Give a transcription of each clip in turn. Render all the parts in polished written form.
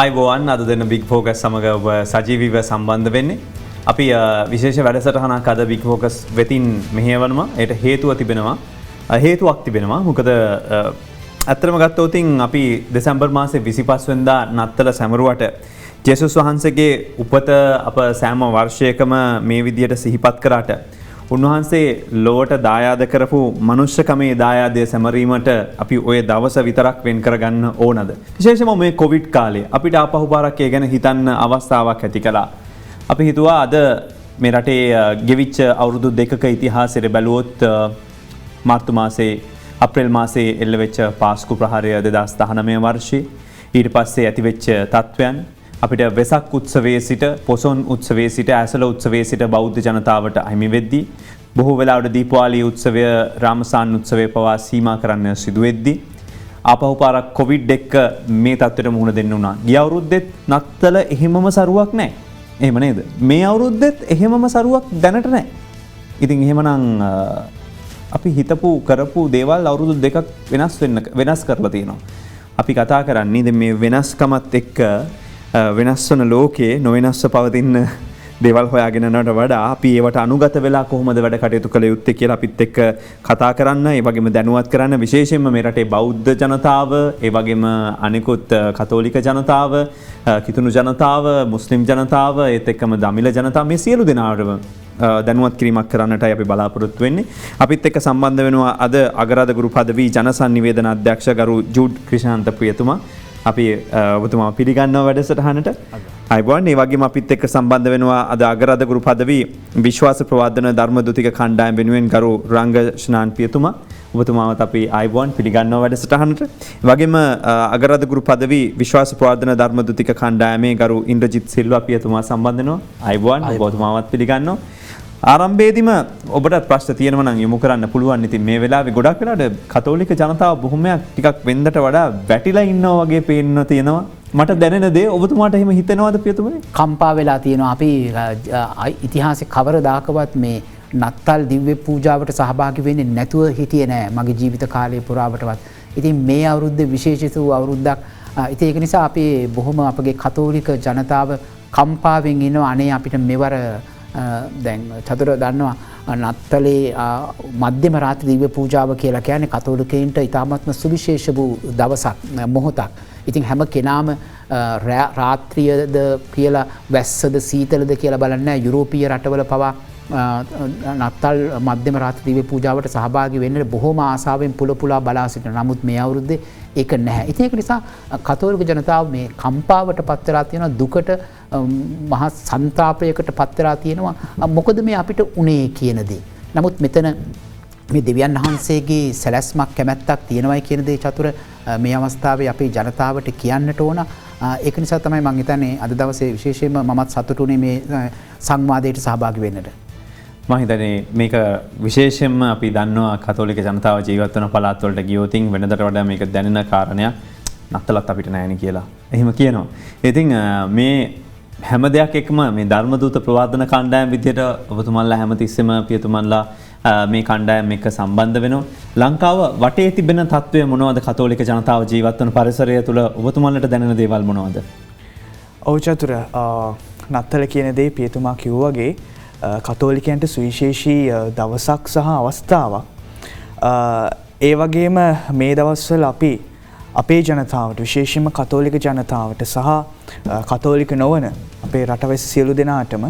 ආයුබෝවන් අද දෙන බිග් ෆෝකස් සමග ඔබ සජීවීව සම්බන්ධ වෙන්නේ. අපි විශේෂ වැඩසටහනක් අද බිග් ෆෝකස් වෙතින් මෙහෙයවනවා. ඒට හේතුව තිබෙනවා. හේතුවක් තිබෙනවා. මොකද අත්‍තරම ගත්තොත් අපි දෙසැම්බර් මාසේ 25 වෙනිදා නත්තල සැමරුවට ජේසුස් වහන්සේගේ උපත අප සෑම වර්ෂයකම මේ විදියට සිහිපත් කරාට උන්වහන්සේ ලොවට දායාද කරපු මනුෂ්‍යකමේ දායාදය සැමරීමට අපි ඔය දවස විතරක් වෙන් කරගන්න ඕනද? විශේෂයෙන්ම මේ කොවිඩ් කාලේ අපිට ආපහු පාරක් ඒ ගැන හිතන්න අවස්ථාවක් ඇති කළා. අපි හිතුවා අද මේ රටේ ගෙවිච්ච අවුරුදු දෙකක ඉතිහාසෙට බැලුවොත් මාර්තු මාසේ අප්‍රේල් මාසේ එල්ලවෙච්ච පාස්කු ප්‍රහාරය 2019 වර්ෂයේ ඊට පස්සේ ඇතිවෙච්ච තත්ත්වයන් අපිට වෙසක් උත්සවයේ සිට පොසොන් උත්සවයේ සිට ඇසළ උත්සවයේ සිට බෞද්ධ ජනතාවට අහිමි වෙද්දී බොහෝ වෙලාවට දීපාවලි උත්සවය රාමසාන් උත්සවය පවා සීමා කරන්න සිදු වෙද්දී ආපහු පාරක් කොවිඩ් එක්ක මේ තත්ත්වයට මුහුණ දෙන්න උනා. ගිය අවුරුද්දෙත් නත්තල එහෙමම සරුවක් නැහැ. එහෙම නේද? මේ අවුරුද්දෙත් එහෙමම සරුවක් දැනට නැහැ. ඉතින් එහෙමනම් අපි හිතපු කරපු දේවල් අවුරුදු දෙකක් වෙනස් කරලා තියෙනවා. අපි කතා කරන්නේ මේ වෙනස්කමත් එක්ක වෙනස් වන ලෝකයේ නොවෙනස්ව පවතින දේවල් හොයාගෙන යනවට වඩා අපි ඒවට අනුගත වෙලා කොහොමද වැඩ කටයුතු කළ යුත්තේ කියලා අපිත් එක්ක කතා කරන්න, ඒ වගේම දැනුවත් කරන්න, විශේෂයෙන්ම මේ රටේ බෞද්ධ ජනතාව, ඒ වගේම අනිකුත් කතෝලික ජනතාව, කිතුණු ජනතාව, මුස්ලිම් ජනතාව, ඒත් එක්කම දමිළ ජනතාව මේ සියලු දෙනාටම දැනුවත් කිරීමක් කරන්නටයි අපි බලාපොරොත්තු වෙන්නේ. අපිත් එක්ක සම්බන්ධ වෙනවා අද අගරාධ ගුරු පදවි ජනසන්නිවේදන අධ්‍යක්ෂ ගරු ජූඩ් ක්‍රිෂාන්ත ප්‍රියතුමා. අපි ඔබතුමා පිළිගන්නවා වැඩසටහනට. අයබෝන්. ඒ වගේම අපිත් එක්ක සම්බන්ධ වෙනවා අද අගරාධ ගුරු පදවි විශ්වාස ප්‍රවාදන ධර්මදුතික කණ්ඩායම වෙනුවෙන් ගරු රංග ශ්නාන් පියතුමා. ඔබතුමාවත් අපි අයබෝන් පිළිගන්නවා වැඩසටහනට. ඒ වගේම අගරාධ ගුරු පදවි විශ්වාස ප්‍රවාදන ධර්මදුතික කණ්ඩායමේ ගරු ඉන්ද්‍රජිත් සිල්වා පියතුමා සම්බන්ධ වෙනවා. අයබෝන්. ඔබතුමාවත් පිළිගන්නවා. ආරම්භයේදීම ඔබට ප්‍රශ්න තියෙනවා නම් යොමු කරන්න පුළුවන්. ඉතින් මේ වෙලාවේ ගොඩක් වෙලාවට කතෝලික ජනතාව බොහොමයක් ටිකක් වෙන්දට වඩා වැටිලා ඉන්නවා වගේ පේන්න තියෙනවා. මට දැනෙන දේ ඔබතුමාට එහෙම හිතෙනවද පියතුමනි? කම්පා වෙලා තියෙනවා. අපි ඉතිහාසයේ කවරදාකවත් මේ නත්තල් දිව්‍ය පූජාවට සහභාගී වෙන්නේ නැතුව හිටියේ නෑ මගේ ජීවිත කාලය පුරාවටවත්. ඉතින් මේ අවුරුද්ද විශේෂිත වූ අවුරුද්දක්. ඉතින් ඒක නිසා අපි බොහොම අපගේ කතෝලික ජනතාව කම්පාවෙන් ඉන්නවා. අනේ අපිට මෙවර දැන් චතුර දන්නවා නත්තලේ මධ්‍යම රාත්‍රී දිව්‍ය පූජාව කියලා කියන්නේ කතෝලිකයින්ට ඉතාමත්ම සුවිශේෂ වූ දවසක් මොහොතක්. ඉතින් හැම කෙනාම රාත්‍රියද කියලා වැස්සද සීතලද කියලා බලන්නේ යුරෝපීය රටවල පවා නත්තල් මධ්‍යම රාත්‍රී දිව්‍ය පූජාවට සහභාගී වෙන්න බොහොම ආසාවෙන් පුලපුලා බලා සිටිනවා. නමුත් මේ අවුරුද්දේ ඒක නැහැ. ඉතින් ඒක නිසා කතෝලික ජනතාව මේ කම්පාවට පත් වෙලා තියෙනවා, දුකට මහා සංතාපයකට පත් වෙලා තියෙනවා. මොකද මේ අපිට උනේ කියන දේ. නමුත් මෙතන මේ දෙවියන් වහන්සේගේ සැලැස්මක් කැමැත්තක් තියෙනවායි කියන දේ චතුර මේ අවස්ථාවේ අපේ ජනතාවට කියන්නට ඕන. ඒක නිසා තමයි මම හිතන්නේ අද දවසේ විශේෂයෙන්ම මමත් සතුටුුනේ මේ සංවාදයට සහභාගී වෙන්නට. මම හිතන්නේ මේක විශේෂයෙන්ම අපි දන්නවා කතෝලික ජනතාව ජීවත් වන පළාත් වලට ගියොත් වෙනදට වඩා මේක දැනෙන කාරණයක් නත්තලත් අපිට නැහැනේ කියලා. එහෙම කියනවා. ඉතින් මේ හැම දෙයක් එක්කම මේ ධර්මදූත ප්‍රවාදන කණ්ඩායම විදියට ඔබතුමන්ලා හැමතිස්සෙම පියතුමන්ලා මේ කණ්ඩායම් එක්ක සම්බන්ධ වෙනවා. ලංකාව වටේ තිබෙන තත්ත්වය මොනවද? කතෝලික ජනතාව ජීවත් වන පරිසරය තුළ ඔබතුමන්ලට දැනෙන දේවල් මොනවද? ඔව් චතුර, නත්තල කියන දේ පියතුමා කිව්වා වගේ කතෝලිකයන්ට සුවිශේෂී දවසක් සහ අවස්ථාවක්. ඒ වගේම මේ දවස්වල අපි අපේ ජනතාවට විශේෂයෙන්ම කතෝලික ජනතාවට සහ කතෝලික නොවන අපේ රටවැසි සියලු දෙනාටම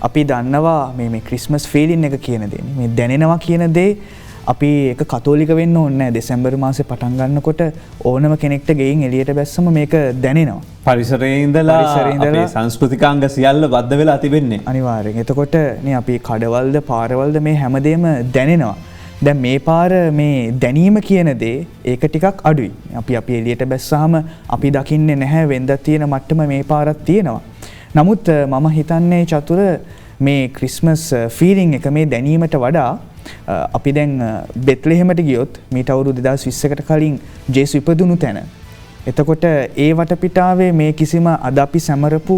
අපි දන්නවා මේ ක්‍රිස්මස් ෆීලින් එක කියන දේ. මේ දැනෙනවා කියන දේ අපි ඒක කතෝලික වෙන්න ඕනේ නැහැ. දෙසැම්බර් මාසේ පටන් ගන්නකොට ඕනම කෙනෙක්ට ගෙයින් එළියට බැස්සම මේක දැනෙනවා. පරිසරයේ ඉඳලා අපේ සංස්කෘතිකාංග සියල්ල බද්ධ වෙලා තිබෙන්නේ. අනිවාර්යෙන්. එතකොට නේ අපි කඩවල්ද පාරවල්ද මේ හැමදේම දැනෙනවා. දැන් මේ පාර මේ දැනීම කියන දේ ඒක ටිකක් අඩුයි. අපි එළියට බැස්සාම අපි දකින්නේ නැහැ වෙන්දක් තියෙන මට්ටම මේ පාරක් තියෙනවා. නමුත් මම හිතන්නේ චතුර මේ ක්‍රිස්මස් ෆීලිං එක මේ දැනීමට වඩා අපි දැන් බෙත්ලෙහෙමට ගියොත් මීට අවුරුදු 2020කට කලින් ජේසු ඉපදුණු තැන. එතකොට ඒ වටපිටාවේ මේ කිසිම අද අපි සමරපු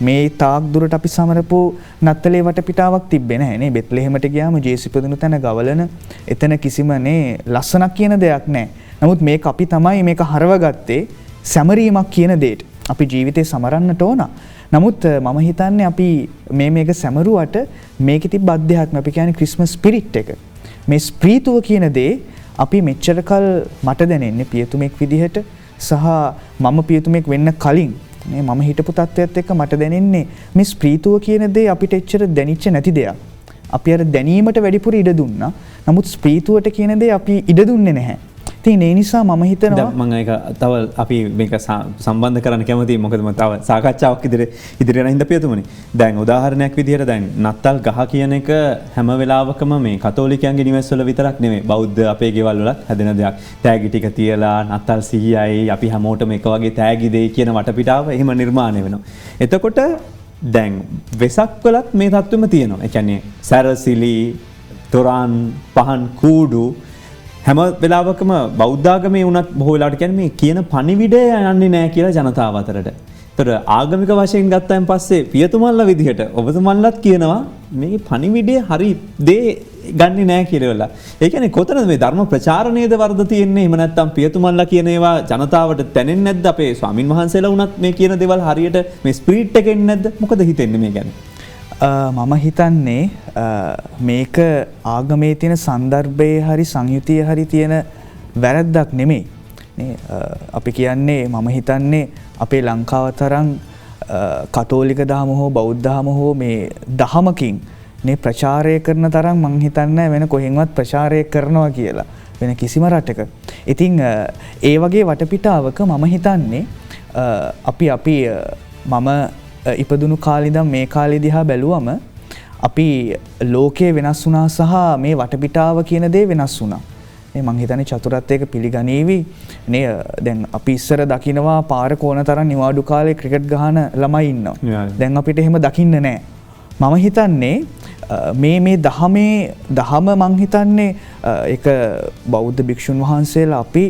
මේ තාක් දුරට අපි සමරපු නත්තලේ වටපිටාවක් තිබ්බේ නැහැ නේ. බෙත්ලෙහෙමට ගියාම ජේසු ඉපදුණු තැන ගවලන එතන කිසිම නේ ලස්සනක් කියන දෙයක් නැහැ. නමුත් මේක අපි තමයි මේක හරවගත්තේ සැමරීමක් කියන දෙයට. අපි ජීවිතේ සමරන්නට ඕන. නමුත් මම හිතන්නේ අපි මේක සැමරුවට මේකේ තිබ්බ අධ්‍යාත්ම අපි කියන්නේ ක්‍රිස්මස් ස්පිරිට් එක. මේ ස්ප්‍රීතුව කියන දේ අපි මෙච්චර කල් මට දැනෙන්නේ පියතුමෙක් විදිහට සහ මම පියතුමෙක් වෙන්න කලින් මේ මම හිටපු තත්ත්වයට එක්ක මට දැනෙන්නේ මේ ස්ප්‍රීතුව කියන දේ අපිට එච්චර දැනෙච්ච නැති දෙයක්. අපි අර දැනීමට වැඩිපුර ඉඩ දුන්නා. නමුත් ස්ප්‍රීතුවට කියන දේ අපි ඉඩ දුන්නේ නැහැ. ඉතින් ඒ නිසා මම හිතනවා මම ඒක තව අපි මේක සම්බන්ධ කරන්න කැමතියි. මොකද මම තව සාකච්ඡාවක් ඉදිරියට යන හින්දා පියතුමනි. දැන් උදාහරණයක් විදිහට දැන් නත්තල් ගහ කියන එක හැම වෙලාවකම මේ කතෝලිකයන්ගේ නිවෙස් වල විතරක් නෙමෙයි. බෞද්ධ අපේ ගෙවල් වලත් හැදෙන දෙයක්. තෑගි ටික තියලා නත්තල් සිහියයි අපි හැමෝටම එක වගේ තෑගි දෙයි කියන වටපිටාව එහෙම නිර්මාණය වෙනවා. එතකොට දැන් වෙසක් වලත් මේ තත්ත්වෙම තියෙනවා. ඒ කියන්නේ සැරසිලි, තොරන්, පහන් කූඩු හැම වෙලාවකම බෞද්ධාගමේ වුණත් බොහෝ වෙලාවට කියන්නේ මේ කියන පණිවිඩය යන්නේ නැහැ කියලා ජනතාව අතරට. ඒතර ආගමික වශයෙන් ගත්තාන් පස්සේ පියතුමන්ලා විදිහට ඔබතුමන්ලත් කියනවා මේ පණිවිඩය හරි දේ ගන්නේ නැහැ කියලා. ඒ කියන්නේ කොතනද මේ ධර්ම ප්‍රචාරණයේද වරද තියෙන්නේ? එහෙම නැත්නම් පියතුමන්ලා කියන ඒවා ජනතාවට දැනෙන්නේ නැද්ද? අපේ ස්වාමින් වහන්සේලා වුණත් මේ කියන දේවල් හරියට මේ ස්පිරිට් එකෙන් නැද්ද? මොකද හිතෙන්නේ මේ ගැන? මම හිතන්නේ මේක ආගමේ තියෙන සන්දර්භයේ හරි සංයුතියේ හරි තියෙන වැරද්දක් නෙමෙයි. අපි කියන්නේ මම හිතන්නේ අපේ ලංකාව තරම් කතෝලික දහම හෝ බෞද්ධ දහම හෝ මේ දහමකින් මේ ප්‍රචාරය කරන තරම් මම හිතන්නේ වෙන කොහෙන්වත් ප්‍රචාරය කරනවා කියලා වෙන කිසිම රටක. ඉතින් ඒ වගේ වටපිටාවක මම හිතන්නේ මම ඉපදුණු කාලෙදම් මේ කාලෙ දිහා බැලුවම අපි ලෝකයේ වෙනස් වුණා සහ මේ වටපිටාව කියන දේ වෙනස් වුණා. මං හිතන්නේ චතුරත් ඒක පිළිගනීවි. නේ දැන් අපි ඉස්සර දකිනවා පාර කෝණ තරම් නිවාඩු කාලේ ක්‍රිකට් ගහන ළමයි ඉන්නවා. දැන් අපිට එහෙම දකින්න නැහැ. මම හිතන්නේ මේ දහම මං හිතන්නේ ඒක බෞද්ධ භික්ෂුන් වහන්සේලා අපි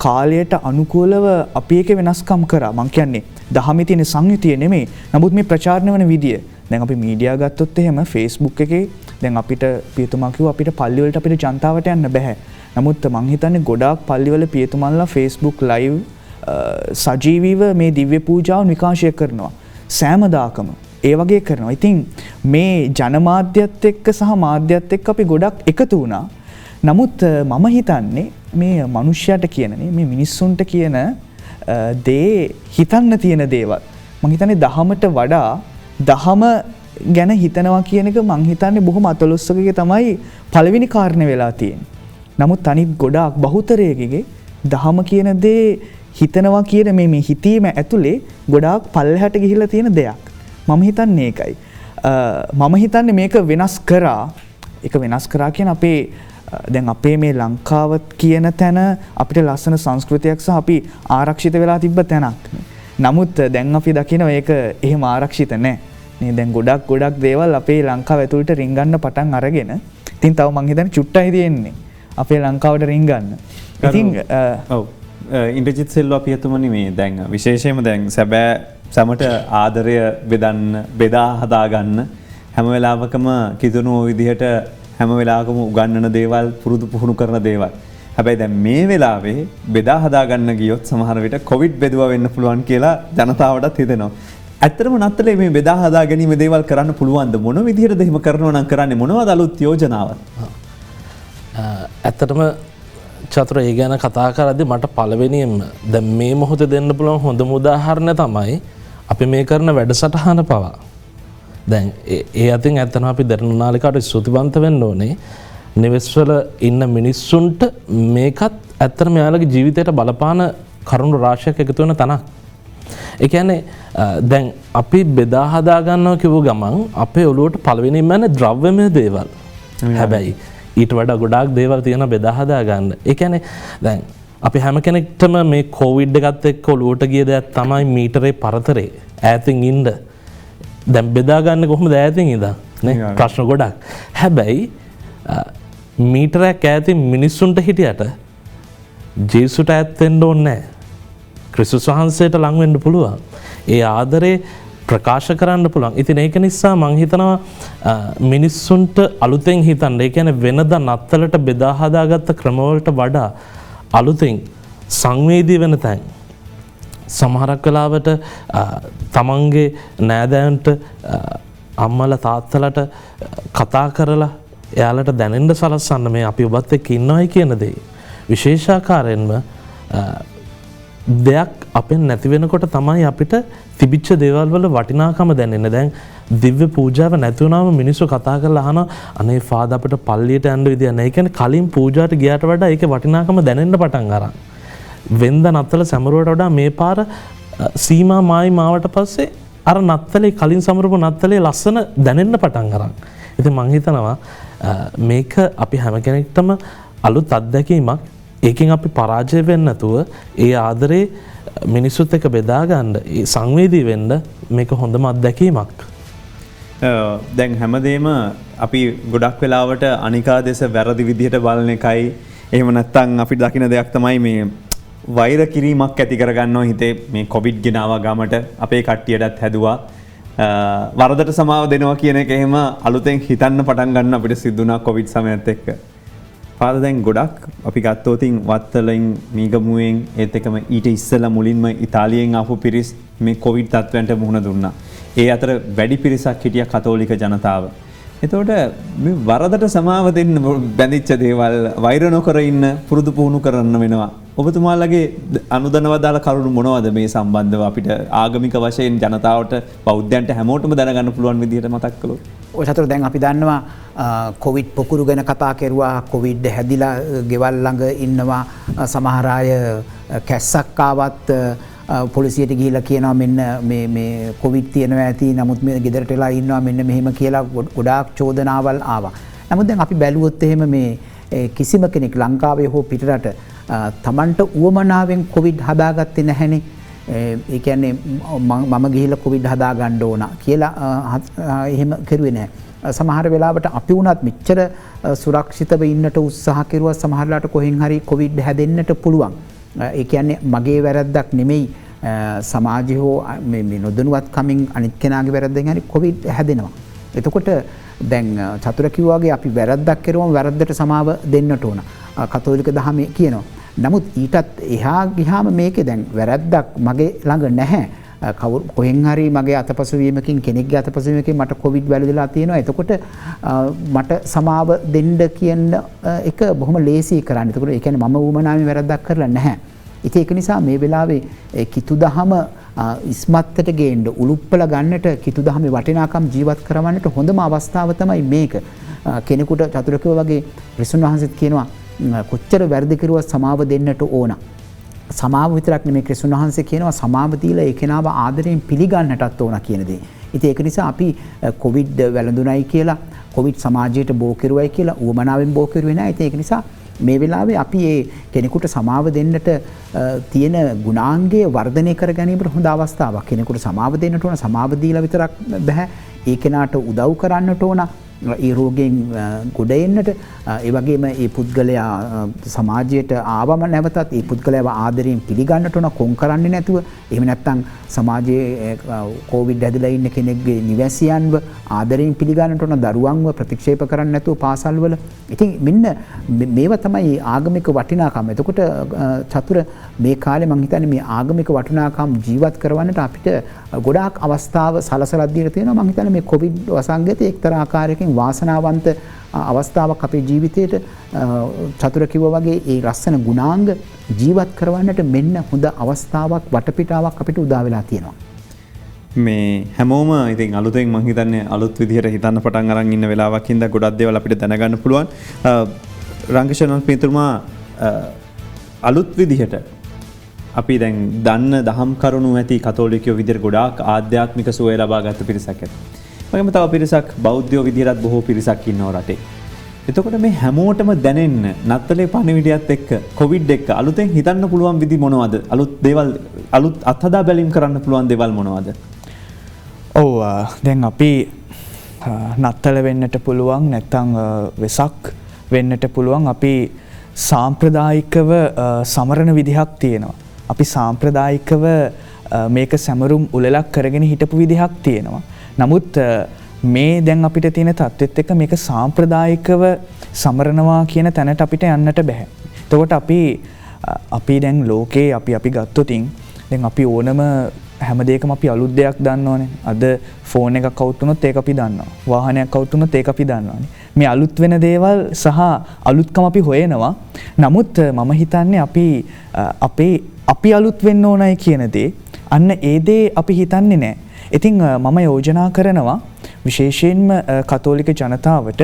කාලයට අනුකූලව අපි ඒක වෙනස්කම් කරා. මං කියන්නේ දහමේ තියෙන සංයුතිය නෙමෙයි. නමුත් මේ ප්‍රචාරණය වෙන විදිය. දැන් අපි මීඩියා ගත්තොත් එහෙම Facebook එකේ දැන් අපිට පියතුමා කිව්වා අපිට පල්ලි වලට අපිට ජනතාවට යන්න බෑ. නමුත් මං හිතන්නේ ගොඩාක් පල්ලිවල පියතුමන්ලා Facebook live සජීවීව මේ දිව්‍ය පූජාව විකාශය කරනවා. සෑමදාකම ඒ වගේ කරනවා. ඉතින් මේ ජනමාධ්‍යත් එක්ක සහ මාධ්‍යත් එක්ක අපි ගොඩක් එකතු වුණා. නමුත් මම හිතන්නේ මේ මනුෂ්‍යයට කියන මේ මිනිස්සුන්ට කියන දේ හිතන්න තියෙන දේවල් මං හිතන්නේ දහමට වඩා දහම ගැන හිතනවා කියන එක මං හිතන්නේ බොහොම අතලොස්සකගේ තමයි පළවෙනි කාරණේ වෙලා තියෙන්නේ. නමුත් අනිත් ගොඩාක් බහුතරයකගේ දහම කියන දේ හිතනවා කියන මේ හිතීම ඇතුලේ ගොඩාක් පල්ලෙහාට ගිහිල්ලා තියෙන දෙයක්. මම හිතන්නේ ඒකයි. මම හිතන්නේ මේක වෙනස් කරා. ඒක වෙනස් කරා කියන දැන් අපේ මේ ලංකාව කියන තැන අපිට ලස්සන සංස්කෘතියක් සහ අපි ආරක්ෂිත වෙලා තිබ්බ තැනක්. නමුත් දැන් අපි දකිනවා ඒක එහෙම ආරක්ෂිත නැහැ. මේ දැන් ගොඩක් දේවල් අපේ ලංකාව ඇතුළට රින්ගන්න පටන් අරගෙන ඉතින් තව මං හිතන්නේ චුට්ටයි තියෙන්නේ අපේ ලංකාවට රින්ගන්න. ඉතින් ඔව් ඉන්ද්‍රජිත් සෙල්වා පියතුමනි මේ දැන් විශේෂයෙන්ම දැන් සැමට ආදරය බෙදා හදා ගන්න හැම වෙලාවකම කිදුණු විදිහට හැම වෙලාවකම උගන්වන දේවල් පුරුදු පුහුණු කරන දේවල්. හැබැයි දැන් මේ වෙලාවේ බෙදා හදා ගන්න ගියොත් සමහර විට කොවිඩ් බෙදුවා වෙන්න පුළුවන් කියලා ජනතාවටත් හිතෙනවා. ඇත්තටම නත්තලේ මේ බෙදා හදා ගැනීම දේවල් කරන්න පුළුවන්ද? මොන විදිහටද එහෙම කරනවා නම් කරන්නේ? මොනවද අලුත් යෝජනාවක්? ඇත්තටම චතුර ඒ ගැන කතා කරද්දී මට පළවෙනියෙන්ම දැන් මේ මොහොතේ දෙන්න පුළුවන් හොඳම උදාහරණය තමයි අපි මේ කරන වැඩසටහන පවා. දැන් ඒ අතින් ඇත්තටම අපි දරණ නාලිකාට ස්තුතිවන්ත වෙන්න ඕනේ. නිවෙස්වල ඉන්න මිනිස්සුන්ට මේකත් ඇත්තටම යාළුවගේ ජීවිතයට බලපාන කරුණු රාශියක් එකතු වෙන තැනක්. ඒ කියන්නේ දැන් අපි බෙදා හදා ගන්නවා කිව්ව ගමන් අපේ ඔළුවට පළවෙනිම යන ද්‍රව්‍යමය දේවල්. හැබැයි ඊට වඩා ගොඩාක් දේවල් තියෙනවා බෙදා හදා ගන්න. ඒ කියන්නේ දැන් අපි හැම කෙනෙක්ටම මේ කොවිඩ් එකත් එක්ක ඔළුවට ගිය දෙයක් තමයි මීටරේ පරතරේ ඈතින් ඉන්න. දැන් බෙදා ගන්න කොහොමද ඈතින් ඉඳන් නේ? ප්‍රශ්න ගොඩක්. හැබැයි මීටරයක් ඈතින් මිනිස්සුන්ට හිටියට ජේසුට ඈත් වෙන්න ඕනේ නැහැ. ක්‍රිස්තුස් වහන්සේට ලං වෙන්න පුළුවන්. ඒ ආදරේ ප්‍රකාශ කරන්න පුළුවන්. ඉතින් ඒක නිසා මං හිතනවා මිනිස්සුන්ට අලුතෙන් හිතන්න. ඒ කියන්නේ වෙනදා නත්තලට බෙදා හදාගත්ත ක්‍රමවලට වඩා අලුතෙන් සංවේදී වෙන තැන් සමහරක් වෙලාවට තමන්ගේ නෑදෑයන්ට අම්මල තාත්තලට කතා කරලා එයාලට දැනෙන්න සලස්සන්න මේ අපි ඔබත් එක්ක ඉන්නවයි කියන දේ. විශේෂාකාරයෙන්ම දෙයක් අපෙන් නැති වෙනකොට තමයි අපිට තිබිච්ච දේවල් වල වටිනාකම දැනෙන්නේ. දැන් දිව්‍ය පූජාව නැති වුණාම මිනිස්සු කතා කරලා අහනවා අනේ ෆාදර් අපිට පල්ලියට යන්න විදියක් නැහැ. ඒ කියන්නේ කලින් පූජාවට ගියාට වඩා ඒකේ වටිනාකම දැනෙන්න පටන් අරන්. වෙන්ද නත්තල සැමරුවට වඩා මේ පාර සීමා මායි මාවට පස්සේ අර නත්තලේ කලින් සමරපු නත්තලේ ලස්සන දැනෙන්න පටන් අරන්. ඉතින් මං හිතනවා මේක අපි හැම කෙනෙක්ටම අලුත් අත්දැකීමක්. ඒකෙන් අපි පරාජය වෙන්නේ නැතුව ඒ ආදරේ මිනිස්සුත් එක්ක බෙදා ගන්න, ඒ සංවේදී වෙන්න මේක හොඳම අත්දැකීමක්. දැන් හැමදේම අපි ගොඩක් වෙලාවට අනිකා දෙස වැරදි විදිහට බලන එකයි. එහෙම නැත්නම් අපි දකින දෙයක් තමයි මේ වෛර කිරීමක් ඇති කරගන්නවා හිතේ. මේ කොවිඩ් ගෙනාවා ගමට අපේ කට්ටියටත් හැදුවා. වරදට සමාව දෙනවා කියන එක එහෙම අලුතෙන් හිතන්න පටන් ගන්න අපිට සිද්ධ වුණා කොවිඩ් සමයත් එක්ක. පාද දැන් ගොඩක් අපි ගත්තොතින් වත්තලින් මීගමුවෙන් ඒත් එකම ඊට ඉස්සෙල්ලා මුලින්ම ඉතාලියෙන් ආපු පිරිස් මේ කොවිඩ් තත්ත්වයන්ට මුහුණ දුන්නා. ඒ අතර වැඩි පිරිසක් හිටියා කතෝලික ජනතාව. එතකොට මේ වරදට සමාව දෙන්න බැඳිච්ච දේවල් වෛර නොකර ඉන්න පුරුදු පුහුණු කරන්න වෙනවා. ඔබතුමාලගේ අනුදනව දාලා කරුණු මොනවද මේ සම්බන්ධව අපිට ආගමික වශයෙන් ජනතාවට බෞද්ධයන්ට හැමෝටම දැනගන්න පුළුවන් විදිහට මතක් කළොත්? ඔය සතර දැන් අපි දන්නවා කොවිඩ් පොකුරු ගැන කතා කරුවා. කොවිඩ් හැදිලා ගෙවල් ළඟ ඉන්නවා. සමහර අය කැස්සක් ආවත් පොලිසියට ගිහිල්ලා කියනවා මෙන්න මේ කොවිඩ් තියෙනවා ඇති, නමුත් මේ ගෙදරට වෙලා ඉන්නවා මෙන්න මෙහෙම කියලා ගොඩාක් චෝදනාවල් ආවා. නමුත් දැන් අපි බැලුවොත් එහෙම මේ කිසිම කෙනෙක් ලංකාවේ හෝ පිටරට තමන්ට උවමනාවෙන් කොවිඩ් හදාගත්තේ නැහැනේ. ඒ කියන්නේ මම ගිහිල්ලා කොවිඩ් හදා ගන්න ඕන කියලා එහෙම කරුවේ නැහැ. සමහර වෙලාවට අපි වුණත් මෙච්චර සුරක්ෂිතව ඉන්නට උත්සාහ කෙරුවා. සමහරලාට කොහෙන් හරි කොවිඩ් හැදෙන්නට පුළුවන්. ඒ කියන්නේ මගේ වැරද්දක් නෙමෙයි, සමාජය හෝ මේ නොදැනුවත්කමින් අනිත් කෙනාගේ වැරද්දෙන් හරි කොවිඩ් හැදෙනවා. එතකොට දැන් චතුර කිව්වා වගේ අපි වැරද්දක් කරුවම වැරද්දට සමාව දෙන්නට ඕන. කතෝලික දහමේ කියනවා. නමුත් ඊටත් එහා ගියාම මේකේ දැන් වැරද්දක් මගේ ළඟ නැහැ. කොහෙන් හරි මගේ අතපසුවීමකින් කෙනෙක්ගේ අතපසුවීමකින් මට කොවිඩ් වැළඳලා තියෙනවා. එතකොට මට සමාව දෙන්න කියන එක බොහොම ලේසි කරන්න. එතකොට ඒ කියන්නේ මම වුමනාවේ වැරද්දක් කරලා නැහැ. ඉතින් ඒක නිසා මේ වෙලාවේ කිතුදහම ඉස්මත්තට ගේන්න උලුප්පල ගන්නට කිතුදහමේ වටිනාකම් ජීවත් කරවන්නට හොඳම අවස්ථාව තමයි මේක. කෙනෙකුට චතුරකව වගේ ක්‍රිස්තුන් වහන්සේත් කියනවා කොච්චර වැරදි කරුවත් සමාව දෙන්නට ඕන. සමාව විතරක් නෙමෙයි ක්‍රිස්තුන් වහන්සේ කියනවා සමාව දීලා ඒ කෙනාව ආදරයෙන් පිළිගන්නටත් ඕන කියන දේ. ඉතින් ඒක නිසා අපි කොවිඩ් වැළඳුණයි කියලා කොවිඩ් සමාජයට බෝ කෙරුවයි කියලා උවමනාවෙන් බෝ කෙරුවේ නැහැ. ඉතින් ඒක නිසා මේ වෙලාවේ අපි මේ කෙනෙකුට සමාව දෙන්නට තියෙන ගුණාංගය වර්ධනය කර ගැනීමට හොඳ අවස්ථාවක්. කෙනෙකුට සමාව දෙන්නට ඕන, සමාව දීලා විතරක් බෑ. ඒ කෙනාට උදව් කරන්නට ඕන. ඒ රෝගයෙන් ගොඩ එන්නට, ඒ වගේම ඒ පුද්ගලයා සමාජයට ආවම නැවතත් ඒ පුද්ගලයාව ආදරයෙන් පිළිගන්නට ඕන, කොන් කරන්නේ නැතුව. එහෙම නැත්නම් සමාජයේ කොවිඩ් හැදලා ඉන්න කෙනෙක්ගේ නිවැසියන්ව ආදරයෙන් පිළිගන්නට ඕන, දරුවන්ව ප්‍රතික්ෂේප කරන්නේ නැතුව පාසල්වල. ඉතින් මෙන්න මේවා තමයි ආගමික වටිනාකම. එතකොට චතුර මේ කාලේ මම හිතන්නේ මේ ආගමික වටිනාකම් ජීවත් කරවන්නට අපිට ගොඩාක් අවස්ථාව සලසලා දීලා තියෙනවා. මම හිතන්නේ මේ කොවිඩ් වසංගතයේ එක්තරා ආකාරයකින් වාසනාවන්ත අවස්ථාවක් අපේ ජීවිතේට චතුර කිව්වා වගේ ඒ ලස්සන ගුණාංග ජීවත් කරවන්නට මෙන්න හොඳ අවස්ථාවක් වටපිටාවක් අපිට උදා වෙලා තියෙනවා. මේ හැමෝම ඉතින් අලුතෙන් මම හිතන්නේ අලුත් විදිහට හිතන්න පටන් අරන් ඉන්න වෙලාවක් හින්දා ගොඩක් දේවල් අපිට දැනගන්න පුළුවන්. රංගෂණන් පිටුමා අලුත් විදිහට අපි දැන් දන්න දහම් කරුණු ඇති කතෝලිකයෝ විදිහට ගොඩාක් ආධ්‍යාත්මික සුවය ලබා ගත්ත පිරිසක් ඇති. වගේම තව පිරිසක් බෞද්ධයෝ විදිහටත් බොහෝ පිරිසක් ඉන්නවා රටේ. එතකොට මේ හැමෝටම දැනෙන්න නත්තලේ පණිවිඩයත් එක්ක කොවිඩ් එක්ක අලුතෙන් හිතන්න පුළුවන් විදි මොනවද? අලුත් දේවල් අලුත් අත්හදා බැලීම් කරන්න පුළුවන් දේවල් මොනවද? ඔව් දැන් අපි නත්තල වෙන්නට පුළුවන්, නැත්නම් වෙසක් වෙන්නට පුළුවන්. අපි සාම්ප්‍රදායිකව සමරන විදිහක් තියෙනවා. අපි සාම්ප්‍රදායිකව මේක සැමරුම් උලලක් කරගෙන හිටපු විදිහක් තියෙනවා. නමුත් මේ දැන් අපිට තියෙන තත්ත්වෙත් එක්ක මේක සාම්ප්‍රදායිකව සමරනවා කියන තැනට අපිට යන්නට බෑ. එතකොට අපි දැන් ලෝකේ අපි ගත්තොතින් දැන් අපි ඕනම හැම දෙයකම අපි අලුත් දෙයක් දන්නවනේ. අද ෆෝන් එකක් කවුට් වුණොත් ඒක අපි දන්නවා. වාහනයක් කවුට් වුණොත් ඒක අපි දන්නවනේ. මේ අලුත් වෙන දේවල් සහ අලුත්කම අපි හොයනවා. නමුත් මම හිතන්නේ අපි අලුත් වෙන්න ඕනයි කියන දේ අන්න ඒ දේ අපි හිතන්නේ නැහැ. ඉතින් මම යෝජනා කරනවා විශේෂයෙන්ම කතෝලික ජනතාවට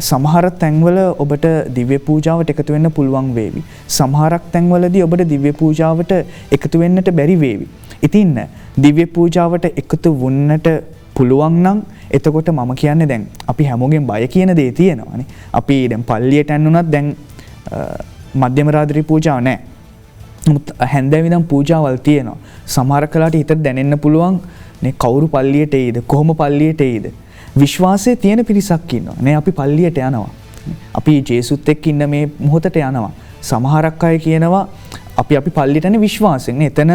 සමහර තැන්වල ඔබට දිව්‍ය පූජාවට එකතු වෙන්න පුළුවන් වේවි. සමහරක් තැන්වලදී ඔබට දිව්‍ය පූජාවට එකතු වෙන්නට බැරි වේවි. ඉතින් දිව්‍ය පූජාවට එකතු වුණට පුළුවන් නම් එතකොට මම කියන්නේ දැන් අපි හැමෝගෙන් බය කියන දේ තියෙනවානේ. අපි දැන් පල්ලියට යන්නුනත් දැන් මධ්‍යම රාත්‍රී පූජාව නැහැ. නමුත් හැන්දෑව ඉඳන් පූජාවල් තියෙනවා. සමහර කලාට හිතට දැනෙන්න පුළුවන් නේ කවුරු පල්ලියට එයිද? කොහොම පල්ලියට එයිද? විශ්වාසයේ තියෙන පිරිසක් ඉන්නවා. නේ අපි පල්ලියට යනවා. අපි ජේසුත් එක්ක ඉන්න මේ මොහොතට යනවා. සමහරක් අය කියනවා අපි පල්ලියට යන්නේ විශ්වාසයෙන්. නේ එතන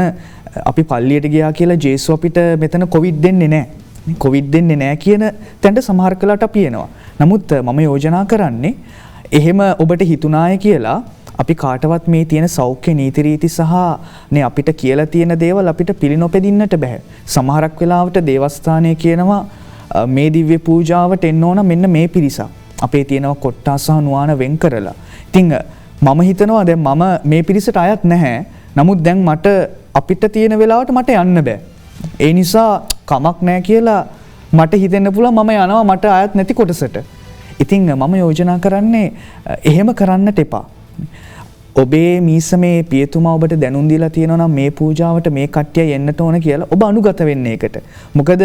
අපි පල්ලියට ගියා කියලා ජේසු අපිට මෙතන කොවිඩ් දෙන්නේ නැහැ. නේ කොවිඩ් දෙන්නේ නැහැ කියන තැනට සමහර කලාට අපි එනවා. නමුත් මම යෝජනා කරන්නේ එහෙම ඔබට හිතුණාය කියලා අපි කාටවත් මේ තියෙන සෞඛ්‍ය නීති රීති සහ නේ අපිට කියලා තියෙන දේවල් අපිට පිළිනොපෙදින්නට බෑ. සමහරක් වෙලාවට දේවස්ථානයේ කියනවා මේ දිව්‍ය පූජාවට එන්න ඕන මෙන්න මේ පිරිසක්. අපේ තියෙනවා කොට්ටා සහ නුවාන වෙන් කරලා. ඉතින් මම හිතනවා දැන් මම මේ පිරිසට අයත් නැහැ. නමුත් දැන් මට අපිට තියෙන වෙලාවට මට යන්න බෑ. ඒ නිසා කමක් නැහැ කියලා මට හිතෙන්න පුළුවන් මම යනවා මට අයත් නැති කොටසට. ඉතින් මම යෝජනා කරන්නේ එහෙම කරන්නට එපා. ඔබේ මීසමේ පියතුමා ඔබට දැනුම් දීලා තියෙනවා නම් මේ පූජාවට මේ කට්ටිය එන්නට ඕන කියලා ඔබ අනුගත වෙන්න ඒකට. මොකද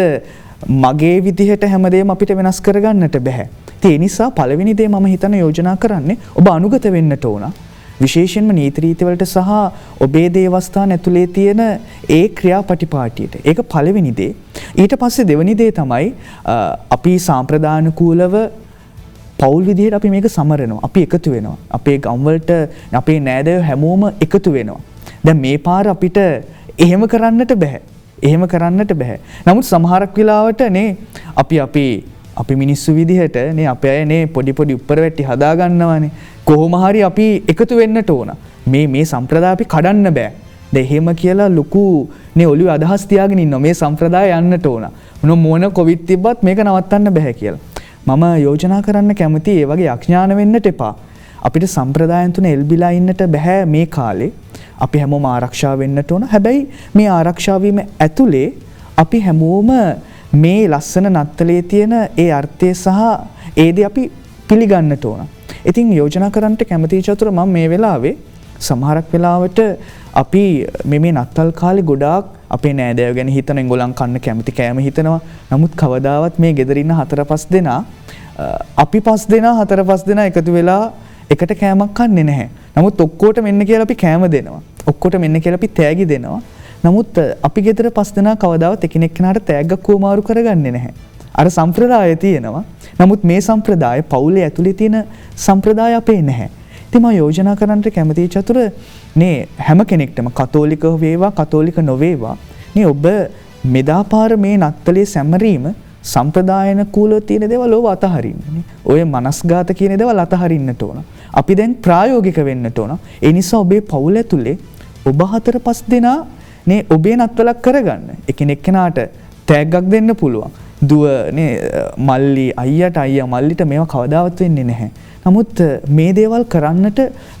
මගේ විදිහට හැමදේම අපිට වෙනස් කරගන්නට බෑ. ඒ නිසා පළවෙනි දේ මම හිතන යෝජනා කරන්නේ ඔබ අනුගත වෙන්නට ඕන. විශේෂයෙන්ම නීති රීති වලට සහ ඔබේ දේවස්ථාන ඇතුලේ තියෙන ඒ ක්‍රියාපටිපාටියට. ඒක පළවෙනි දේ. ඊට පස්සේ දෙවෙනි දේ තමයි අපි සාම්ප්‍රදානුකූලව පෞල් විදිහට අපි මේක සමරනවා. අපි එකතු වෙනවා. අපේ ගම්වලට අපේ නෑදෑයෝ හැමෝම එකතු වෙනවා. දැන් මේ පාර අපිට එහෙම කරන්නට බෑ. එහෙම කරන්නට බෑ. නමුත් සමහරක් වෙලාවට නේ අපි මිනිස්සු විදිහට නේ අපේ අය නේ පොඩි උඩර වැටි හදා ගන්නවානේ. කොහොම හරි අපි එකතු වෙන්නට ඕන. මේ සම්ප්‍රදාය අපි කඩන්න බෑ. දැන් එහෙම කියලා ලොකු නේ ඔළුවේ අදහස් තියාගෙන ඉන්නවා. මේ සම්ප්‍රදාය යන්නට ඕන. මොන කොවිඩ් තිබ්බත් මේක නවත්තන්න බෑ කියලා. මම යෝජනා කරන්න කැමති ඒ වගේ අඥාන වෙන්නට එපා. අපිට සම්ප්‍රදායන් තුන එල්බිලා ඉන්නට බෑ මේ කාලේ. අපි හැමෝම ආරක්ෂා වෙන්නට ඕන. හැබැයි මේ ආරක්ෂා වීම ඇතුලේ අපි හැමෝම මේ ලස්සන නත්තලේ තියෙන ඒ අර්ථය සහ ඒ දේ අපි පිළිගන්නට ඕන. ඉතින් යෝජනා කරන්නට කැමති චතුර මම මේ වෙලාවේ සමහරක් වෙලාවට අපි මේ නත්තල් කාලේ ගොඩාක් අපේ නෑදෑයෝ ගැන හිතන එංගොලන් කන්න කැමති කෑම හිතනවා. නමුත් කවදාවත් මේ ගෙදර ඉන්න 4-5 දෙනා අපි 5 දෙනා 4-5 දෙනා එකතු වෙලා එකට කෑමක් කන්නේ නැහැ. නමුත් ඔක්කොට මෙන්න කියලා අපි කෑම දෙනවා. ඔක්කොට මෙන්න කියලා අපි තෑගි දෙනවා. නමුත් අපි ගෙදර 5 දෙනා කවදාවත් එකිනෙක කෙනාට තෑග්ගක් වමාරු කරගන්නේ නැහැ. අර සම්ප්‍රදාය තියෙනවා. නමුත් මේ සම්ප්‍රදාය පවුලේ ඇතුලේ තියෙන සම්ප්‍රදාය අපේ නැහැ. ඉතින් මම යෝජනා කරන්නට කැමති චතුර නේ හැම කෙනෙක්ටම කතෝලික වේවා කතෝලික නොවේවා නේ ඔබ මෙදාපාර මේ නත්තලේ සැමරීම සම්ප්‍රදායන කූලව තියෙන දේවල් ඔබ අතහරින්න නේ. ඔය මනස්ගත කියන දේවල් අතහරින්නට ඕන. අපි දැන් ප්‍රායෝගික වෙන්නට ඕන. ඒ නිසා ඔබේ පවුල ඇතුලේ ඔබ 4-5 දෙනා නේ ඔබේ නත්වලක් කරගන්න. එකිනෙක කෙනාට තෑග්ගක් දෙන්න පුළුවන්. දුව නේ මල්ලි අයියා මල්ලිට මේවා කවදාවත් වෙන්නේ නැහැ. නමුත් මේ දේවල් කරන්නට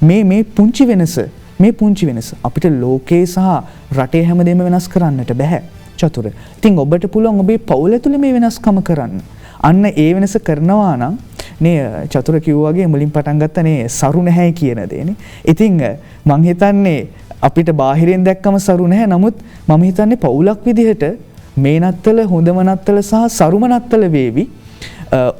මේ පුංචි වෙනස අපිට ලෝකේ සහ රටේ හැමදේම වෙනස් කරන්නට බෑ චතුර. ඉතින් ඔබට පුළුවන් ඔබේ පවුල ඇතුලේ මේ වෙනස්කම කරන්න. අන්න ඒ වෙනස කරනවා නම් නේ චතුර කිව්වා වගේ මුලින් පටන් ගත්ත නේ සරු නැහැ කියන දේනේ. ඉතින් මං හිතන්නේ අපිට බාහිරින් දැක්කම සරු නැහැ. නමුත් මම හිතන්නේ පවුලක් විදිහට මේ නත්තල හොඳම නත්තල සහ සරුම නත්තල වේවි.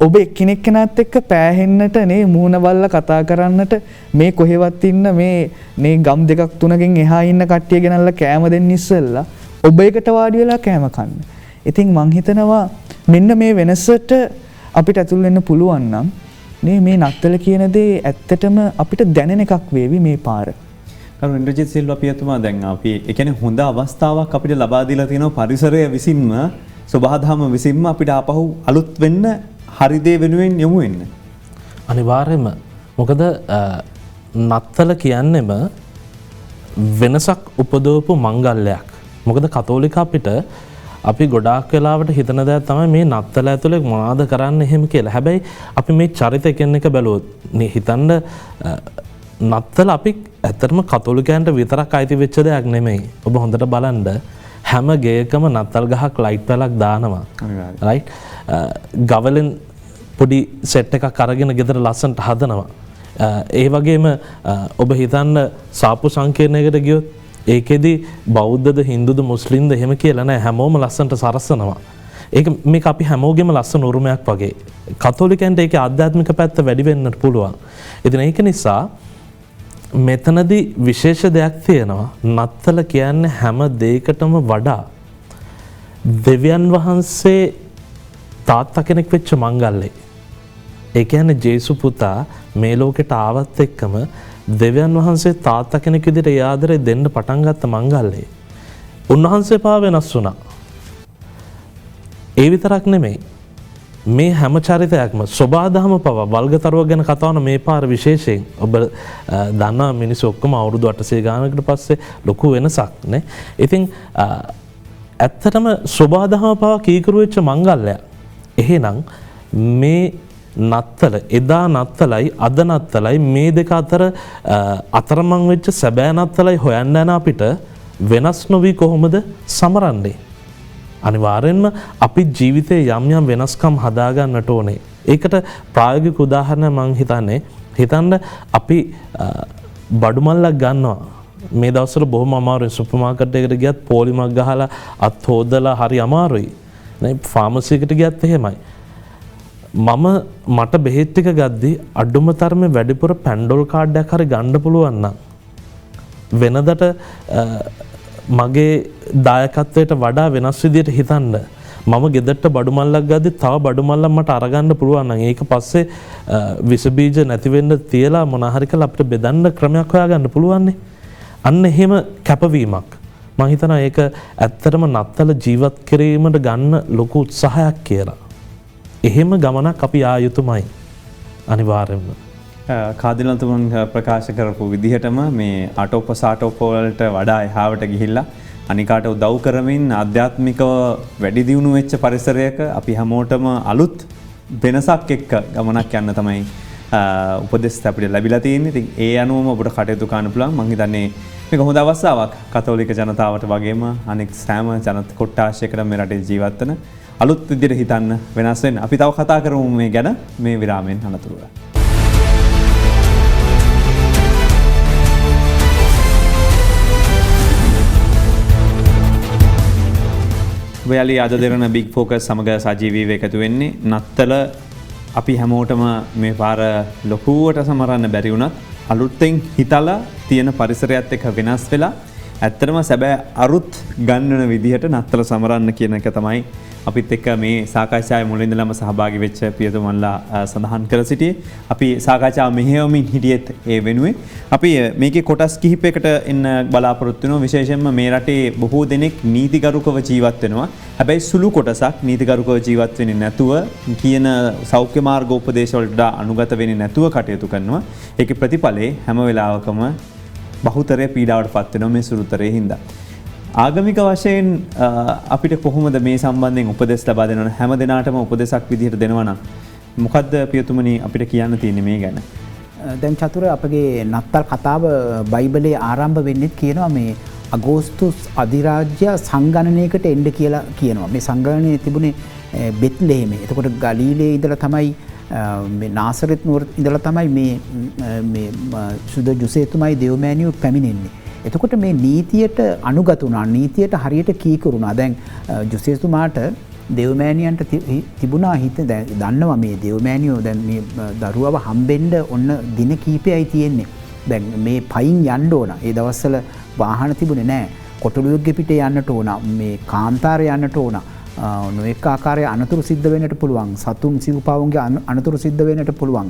ඔබ එක්කෙනෙක් කෙනාත් එක්ක පෑහෙන්නට නේ මූණ බලලා කතා කරන්නට මේ කොහෙවත් ඉන්න මේ ගම් දෙකක් තුනකින් එහා ඉන්න කට්ටිය ගෙනල්ලා කෑම දෙන්න ඉස්සෙල්ලා ඔබ එකට වාඩි වෙලා කෑම කන්න. ඉතින් මං හිතනවා මෙන්න මේ වෙනසට අපිට ඇතුල් වෙන්න පුළුවන් නම් මේ නත්තල කියන දේ ඇත්තටම අපිට දැනෙන එකක් වේවි මේ පාර. කරු ඉන්ද්‍රජිත් සිල්වා පියතුමා දැන් අපි ඒ කියන්නේ හොඳ අවස්ථාවක් අපිට ලබා දීලා තියෙනවා පරිසරය විසින්ම සබහාදහම විසින්ම අපිට ආපහු අලුත් වෙන්න හරි දේ වෙනුවෙන් යමු වෙන්න. අනිවාර්යයෙන්ම මොකද නත්තල කියන්නේම වෙනසක් උපදවපු මංගල්‍යයක්. මොකද කතෝලික අපිට අපි ගොඩාක් වෙලාවට හිතන දෑ තමයි මේ නත්තල ඇතුලේ මොනවද කරන්න එහෙම කියලා. හැබැයි අපි මේ චරිත එක බැලුවොත් හිතන්න නත්තල අපි ඇත්තටම කතෝලිකයන්ට විතරක් අයිති වෙච්ච දෙයක් නෙමෙයි. ඔබ හොඳට බලන්න හැම ගෙයකම නත්තල් ගහක් ලයිට් පැලක් දානවා. රයිට්? ගවලෙන් පොඩි සෙට් එකක් අරගෙන ගෙදර ලස්සනට හදනවා. ඒ වගේම ඔබ හිතන්න සාපු සංකීර්ණයකට ගියොත් ඒකෙදි බෞද්ධද හින්දුද මුස්ලිම්ද එහෙම කියලා නෑ, හැමෝම ලස්සනට සරසනවා. ඒක මේක අපි හැමෝගෙම ලස්සන උරුමයක් වගේ. කතෝලිකයන්ට ඒකේ ආධ්‍යාත්මික පැත්ත වැඩි වෙන්නත් පුළුවන්. ඉතින් ඒක නිසා මෙතනදී විශේෂ දෙයක් තියෙනවා. නත්තල කියන්නේ හැම දෙයකටම වඩා දෙවියන් වහන්සේ තාත්තා කෙනෙක් වෙච්ච මංගල්‍යය. ඒ කියන්නේ ජේසු පුතා මේ ලෝකෙට ආවත් එක්කම දෙවියන් වහන්සේ තාත්තා කෙනෙක් විදිහට ඒ ආදරේ දෙන්න පටන් ගත්ත මංගල්‍යය. උන්වහන්සේ පා වෙනස් වුණා. ඒ විතරක් නෙමෙයි. මේ හැම චරිතයක්ම සබාදහම පවා වල්ගතරුව ගැන කතා වන මේ පාර විශේෂයෙන් ඔබ දන්නා මිනිස්සු ඔක්කොම අවුරුදු 800 ගානකට පස්සේ ලොකු වෙනසක් නේ. ඉතින් ඇත්තටම සබාදහම පවා කීකරු වෙච්ච මංගල්‍යය. එහෙනම් මේ නත්තල එදා නත්තලයි අද නත්තලයි මේ දෙක අතර අතරමං වෙච්ච සැබෑ නත්තලයි හොයන්න යන අපිට වෙනස් නොවි කොහොමද සමරන්නේ? අනිවාර්යෙන්ම අපි ජීවිතයේ යම් යම් වෙනස්කම් හදාගන්නට ඕනේ. ඒකට ප්‍රායෝගික උදාහරණයක් මම හිතන්න අපි බඩු මල්ලක් ගන්නවා. මේ දවස්වල බොහොම අමාරුයි. සුපර් මාකට් එකකට ගියත් පොලිමක් ගහලා අත් හොදලා හරි අමාරුයි. නේ ෆාමසි එකට ගියත් එහෙමයි. මට බෙහෙත් ටික ගද්දි අඩුම තරමේ වැඩිපුර පැන්ඩෝල් කාඩ් එකක් හරි ගන්න පුළුවන් නම් වෙනදට මගේ දායකත්වයට වඩා වෙනස් විදියට හිතන්න. මම ගෙදරට බඩු මල්ලක් ගද්දි තව බඩු මල්ලක් මට අරගන්න පුළුවන් නම් ඒක පස්සේ විස බීජ නැති වෙන්න තියලා මොන හරි කරලා අපිට බෙදන්න ක්‍රමයක් හොයාගන්න පුළුවන් නේ. අන්න එහෙම කැපවීමක්. මම හිතනවා ඒක ඇත්තටම නත්තල ජීවත් කිරීමට ගන්න ලොකු උත්සාහයක් කියලා. එහෙම ගමනක් අපි ආ යුතුමයි අනිවාර්යෙන්ම. කාදිනල්තුමන් ප්‍රකාශ කරපු විදිහටම මේ අටෝප සාටෝප වලට වඩා එහාවට ගිහිල්ලා අනිකාට උදව් කරමින් ආධ්‍යාත්මිකව වැඩි දියුණු වෙච්ච පරිසරයක අපි හැමෝටම අලුත් වෙනසක් එක්ක ගමනක් යන්න තමයි උපදෙස් අපිට ලැබිලා තියෙන්නේ. ඉතින් ඒ අනුවම ඔබට කටයුතු කරන්න පුළුවන්. මම හිතන්නේ මේක හොඳ අවස්ථාවක් කතෝලික ජනතාවට වගේම අනෙක් සෑම ජනත කොට්ටාශයකට මේ රටේ ජීවත් වෙන අලුත් විදිහට හිතන්න වෙනස් වෙන්න. අපි තව කතා කරමු මේ ගැන මේ විරාමයෙන් අනතුරුව. ඔයාලි අද දෙරන බිග් ෆෝකස් සමග සජීවීව එකතු වෙන්නේ. නත්තල අපි හැමෝටම මේ පාර ලොකුවට සමරන්න බැරි වුණත් අලුත්ෙන් හිතලා තියෙන පරිසරයත් එක්ක වෙනස් වෙලා ඇත්තටම සැබෑ අරුත් ගන්නන විදිහට නත්තල සමරන්න කියන එක තමයි අපිත් එක්ක මේ සාකච්ඡාවේ මුලින්දලම සහභාගී වෙච්ච පියතුමන්ලා සඳහන් කර සිටියේ. අපි සාකච්ඡාව මෙහෙයවමින් හිටියෙත් ඒ වෙනුවෙන් අපි මේකේ කොටස් කිහිපයකට එන්න බලාපොරොත්තු වෙනවා. විශේෂයෙන්ම මේ රටේ බොහෝ දෙනෙක් නීතිගරුකව ජීවත් වෙනවා. හැබැයි සුළු කොටසක් නීතිගරුකව ජීවත් වෙන්නේ නැතුව කියන සෞඛ්‍ය මාර්ගෝපදේශ වලට අනුගත වෙන්නේ නැතුව කටයුතු කරනවා. ඒකේ ප්‍රතිඵලේ හැම වෙලාවකම බහුතරය පීඩාවට පත් වෙනවා මේ සුළුතරේ හින්දා. ආගමික වශයෙන් අපිට කොහොමද මේ සම්බන්ධයෙන් උපදෙස් ලබා දෙනවන හැම දිනාටම උපදෙසක් විදිහට දෙනවා නම් මොකද්ද පියතුමනි අපිට කියන්න තියෙන්නේ මේ ගැන? දැන් චතුර අපගේ නත්තල් කතාව බයිබලයේ ආරම්භ වෙන්නෙත් කියනවා මේ අගෝස්තුස් අධිරාජ්‍ය සංගණනයකට එන්න කියලා කියනවා. මේ සංගණනය තිබුණේ බෙත්ලෙහෙමේ. එතකොට ගලීලයේ ඉඳලා තමයි මේ නාසරෙත් නුවර ඉඳලා තමයි මේ සුද ජුසේතුමයි දෙව්මෑණියෝ පැමිණෙන්නේ. එතකොට මේ නීතියට අනුගත වුණා. නීතියට හරියට කීකරුණා. දැන් ජුසේතුමාට දෙව්මෑණියන්ට තිබුණා හිත දන්නවා මේ දෙව්මෑණියෝ දැන් මේ දරුවව හම්බෙන්න ඔන්න දින කීපයයි තියෙන්නේ. දැන් මේ පයින් යන්න ඕන. ඒ දවස්වල වාහන තිබුණේ නැහැ. කොටලුවෙක්ගේ පිටේ යන්නට ඕන. මේ කාන්තාරේ යන්නට ඕන. නොඑක ආකාරයේ අනතුරු සිද්ධ වෙන්නට පුළුවන්. සතුන් සිව්පාවුන්ගේ අනතුරු සිද්ධ වෙන්නට පුළුවන්.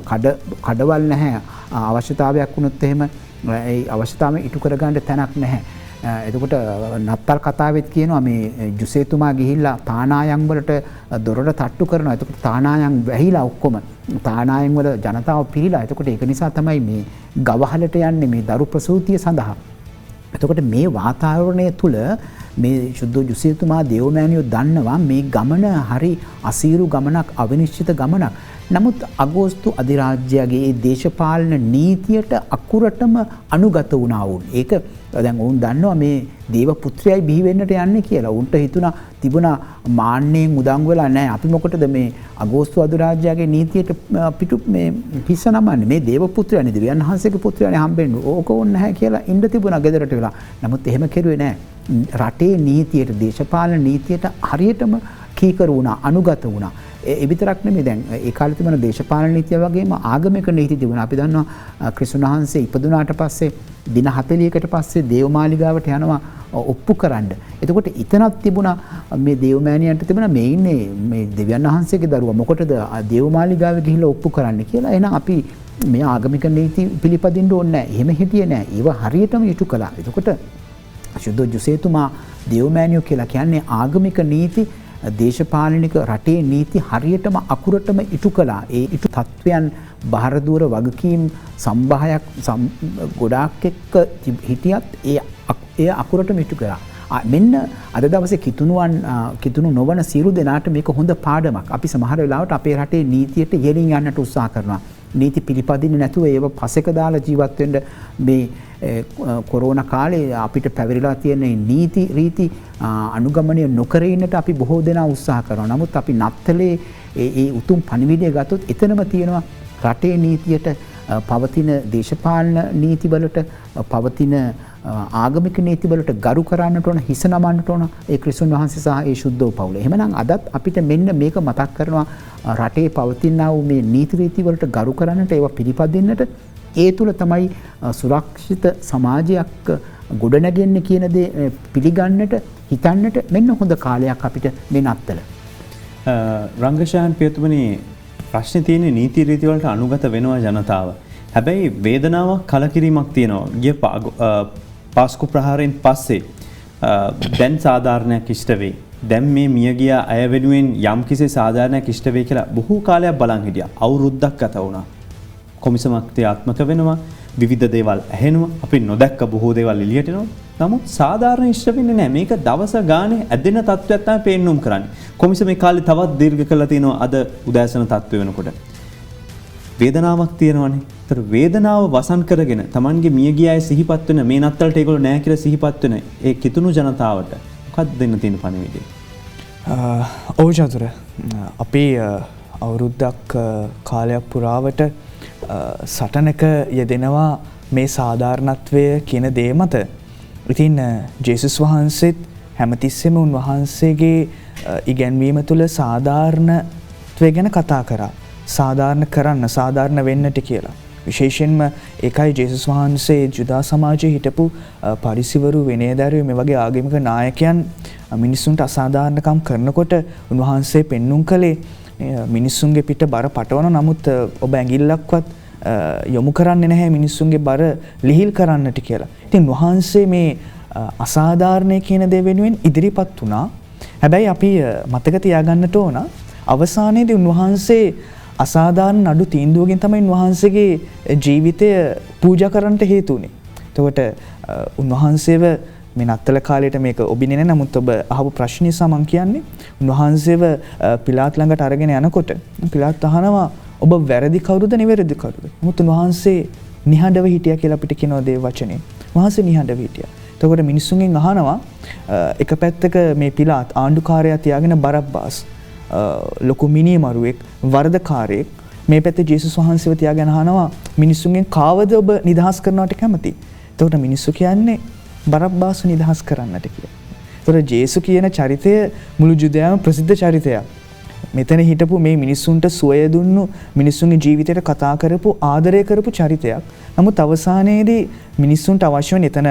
කඩවල් නැහැ. අවශ්‍යතාවයක් වුණොත් එහෙම ඒ අවශ්‍යතාවම ඉටු කරගන්න තැනක් නැහැ. එතකොට නත්තල් කතාවෙත් කියනවා මේ ජුසේතුමා ගිහිල්ලා තානායම් වලට දොරට තට්ටු කරනවා. එතකොට තානායම් වැහිලා ඔක්කොම තානායම් වල ජනතාව පිරීලා. එතකොට ඒක නිසා තමයි මේ ගවහලට යන්නේ මේ දරු ප්‍රසූතිය සඳහා. එතකොට මේ වාතාවරණය තුළ මේ ශුද්ධ ජුසියතුමා දේවමෑණියෝ දන්නවා මේ ගමන හරි අසීරු ගමනක්, අවිනිශ්චිත ගමනක්. නමුත් අගෝස්තු අධිරාජ්‍යයේ දේශපාලන නීතියට අකුරටම අනුගත වුණා වුන්. ඒක දැන් ඔවුන් දන්නවා මේ දේව පුත්‍රයයි බිහි වෙන්නට යන්නේ කියලා. උන්ට හිතුණා තිබුණා මාන්නයෙන් උදංගු වෙලා නැහැ. අපි මොකටද මේ අගෝස්තු අධිරාජ්‍යයේ නීතියට පිටු මේ පිස්ස නමන්නේ? මේ දේව පුත්‍රයනේ, දෙවියන් වහන්සේගේ පුත්‍රයනේ හම්බෙන්නේ. ඕක ඕනේ නැහැ කියලා ඉඳ තිබුණා ගෙදරට වෙලා. නමුත් එහෙම කෙරුවේ නැහැ. රටේ නීතියට, දේශපාලන නීතියට හරියටම කීකරු වුණා, අනුගත වුණා. ඒ විතරක් නෙමෙයි, දැන් ඒ කාලේ තිබුණ දේශපාලන නීතිය වගේම ආගමික නීති තිබුණා. අපි දන්නවා ක්‍රිස්තුන් වහන්සේ ඉපදුනාට පස්සේ දින 40කට පස්සේ දේවමාලිගාවට යනවා ඔප්පු කරන්න. එතකොට එතනක් තිබුණා මේ දේවමෑණියන්ට තිබුණා මේ ඉන්නේ මේ දෙවියන් වහන්සේගේ දරුවා, මොකටද දේවමාලිගාවේ ගිහිල්ලා ඔප්පු කරන්න කියලා. එහෙනම් අපි මේ ආගමික නීති පිළිපදින්න ඕනේ නැහැ. එහෙම හිටියේ නැහැ. ඒව හරියටම ඉටු කළා. එතකොට ශුද්ධ ජුසේතුමා දේවමෑණියෝ කියලා කියන්නේ ආගමික නීති, දේශපාලනික රටේ නීති හරියටම අකුරටම ඉටු කළා. ඒ ඉටු තත්වයන් බහරදුවර වගකීම් සම්භායක් ගොඩාක් එක්ක හිටියත් ඒ අකුරටම ඉටු කළා. මෙන්න අද දවසේ කිතුණු නොවන සියලු දෙනාට මේක හොඳ පාඩමක්. අපි සමහර වෙලාවට අපේ රටේ නීතියට ඉහළින් යන්නට උත්සාහ කරනවා. නීති පිළිපදින්නේ නැතුව ඒව පසෙක දාලා ජීවත් වෙන්න මේ කොරෝනා කාලේ අපිට පැවරිලා තියෙන නීති රීති අනුගමනය නොකර ඉන්නට අපි බොහෝ දෙනා උත්සාහ කරනවා. නමුත් අපි නත්තලේ ඒ උතුම් පණිවිඩය ගත්තොත් එතනම තියෙනවා රටේ නීතියට, පවතින දේශපාලන නීතිවලට, පවතින ආගමික නීතිවලට ගරු කරන්නට ඕන, හිස නමන්නට ඕන ඒ ක්‍රිස්තුන් වහන්සේ සහ ඒ ශුද්ධ පවුල. එහෙමනම් අදත් අපිට මෙන්න මේක මතක් කරනවා, රටේ පවතිනා වූ මේ නීති රීති වලට ගරු කරන්නට, ඒවා පිළිපදින්නට. ඒ තුල තමයි සුරක්ෂිත සමාජයක් ගොඩනැගෙන්නේ කියන දේ පිළිගන්නට, හිතන්නට මෙන්න හොඳ කාලයක් අපිට මේ නත්තල. රංගශාන් පියතුමනි, ප්‍රශ්නේ තියෙන්නේ නීති රීති වලට අනුගත වෙනවා ජනතාව. හැබැයි වේදනාවක්, කලකිරීමක් තියෙනවා. ගිය පාස්කු ප්‍රහාරයෙන් පස්සේ දැන් සාධාරණයක් ඉෂ්ට වෙයි. දැන් මේ මියගිය අය වෙනුවෙන් යම්කිසි සාධාරණයක් ඉෂ්ට වෙයි කියලා බොහෝ කාලයක් බලන් හිටියා. අවුරුද්දක් ගත වුණා. කොමිසමක් ක්‍රියාත්මක වෙනවා, විවිධ දේවල් ඇහෙනවා, අපි නොදැක්ක බොහෝ දේවල් එළියට එනවා. නමුත් සාධාරණ ඉෂ්ට වෙන්නේ නැහැ. මේක දවස ගානේ ඇදෙන තත්ත්වයක් තමයි පේන්නුම් කරන්නේ. කොමිසමේ කාලේ තවත් දීර්ඝ කළා තියෙනවා අද උදෑසන තත්ත්වය වෙනකොට. වේදනාවක් තියෙනවනේ. ඒතර වේදනාව වසන් කරගෙන Tamanගේ මියගිය අය සිහිපත් වෙන මේ නත්තලට ඒගොල්ලෝ නැහැ කියලා සිහිපත් වෙන ඒ කිතුණු ජනතාවට මොකක්ද දෙන්න තියෙන පණිවිඩය? ඔව් චතුර. අපි අවුරුද්දක් කාලයක් පුරාවට සටනක යෙදෙනවා මේ සාධාරණත්වය කියන දේ මත. ඉතින් ජේසුස් වහන්සේත් හැමතිස්සෙම උන්වහන්සේගේ ඉගැන්වීම තුළ සාධාරණත්වය ගැන කතා කරා. සාධාරණ කරන්න, සාධාරණ වෙන්නට කියලා. විශේෂයෙන්ම ඒකයි ජේසුස් වහන්සේ ජුදා සමාජයේ හිටපු පරිසිවරු, වෙනේදෑරුවෝ මේ වගේ ආගමික නායකයන් මිනිස්සුන්ට අසාධාරණකම් කරනකොට උන්වහන්සේ පෙන්눔 කළේ මිනිස්සුන්ගේ පිට බර පටවන, නමුත් ඔබ ඇඟිල්ලක්වත් යොමු කරන්නේ නැහැ මිනිස්සුන්ගේ බර ලිහිල් කරන්නට කියලා. ඉතින් වහන්සේ මේ අසාධාරණය කියන දේ වෙනුවෙන් ඉදිරිපත් වුණා. හැබැයි අපි මතක තියාගන්නට ඕන අවසානයේදී උන්වහන්සේ අසාධාරණ නඩු තීන්දුවකින් තමයි උන්වහන්සේගේ ජීවිතය පූජා කරන්නට හේතු වුණේ. එතකොට උන්වහන්සේව මේ නත්තල කාලේට මේක ඔබිනේ නැහැ, නමුත් ඔබ අහපු ප්‍රශ්න නිසා මම කියන්නේ උන්වහන්සේව පිලාත් ළඟට අරගෙන යනකොට පිලාත් අහනවා ඔබ වැරදි කවුරුද නිවැරදි කවුරුද? නමුත් උන්වහන්සේ නිහඬව හිටියා කියලා අපිට කියනවා දේ වචනේ. උන්වහන්සේ නිහඬව හිටියා. එතකොට මිනිස්සුන්ගෙන් අහනවා එක පැත්තක මේ පිලාත් ආණ්ඩුකාරයා තියාගෙන බරබ්බාස් ලොකු මිනිමරුවෙක්, වරදකාරයෙක්, මේ පැත්තේ ජේසුස් වහන්සේව තියාගෙන අහනවා මිනිස්සුන්ගෙන් කාවද ඔබ නිදහස් කරනවට කැමති? එතකොට මිනිස්සු කියන්නේ බරබ්බාස් නිදහස් කරන්නට කියලා. එතකොට ජේසු කියන චරිතය මුළු ජුදයාම ප්‍රසිද්ධ චරිතයක්. මෙතන හිටපු මේ මිනිස්සුන්ට සුවය දුන්නු, මිනිස්සුන්ගේ ජීවිතයට කතා කරපු, ආදරය කරපු චරිතයක්. නමුත් අවසානයේදී මිනිස්සුන්ට අවශ්‍ය වෙන එතන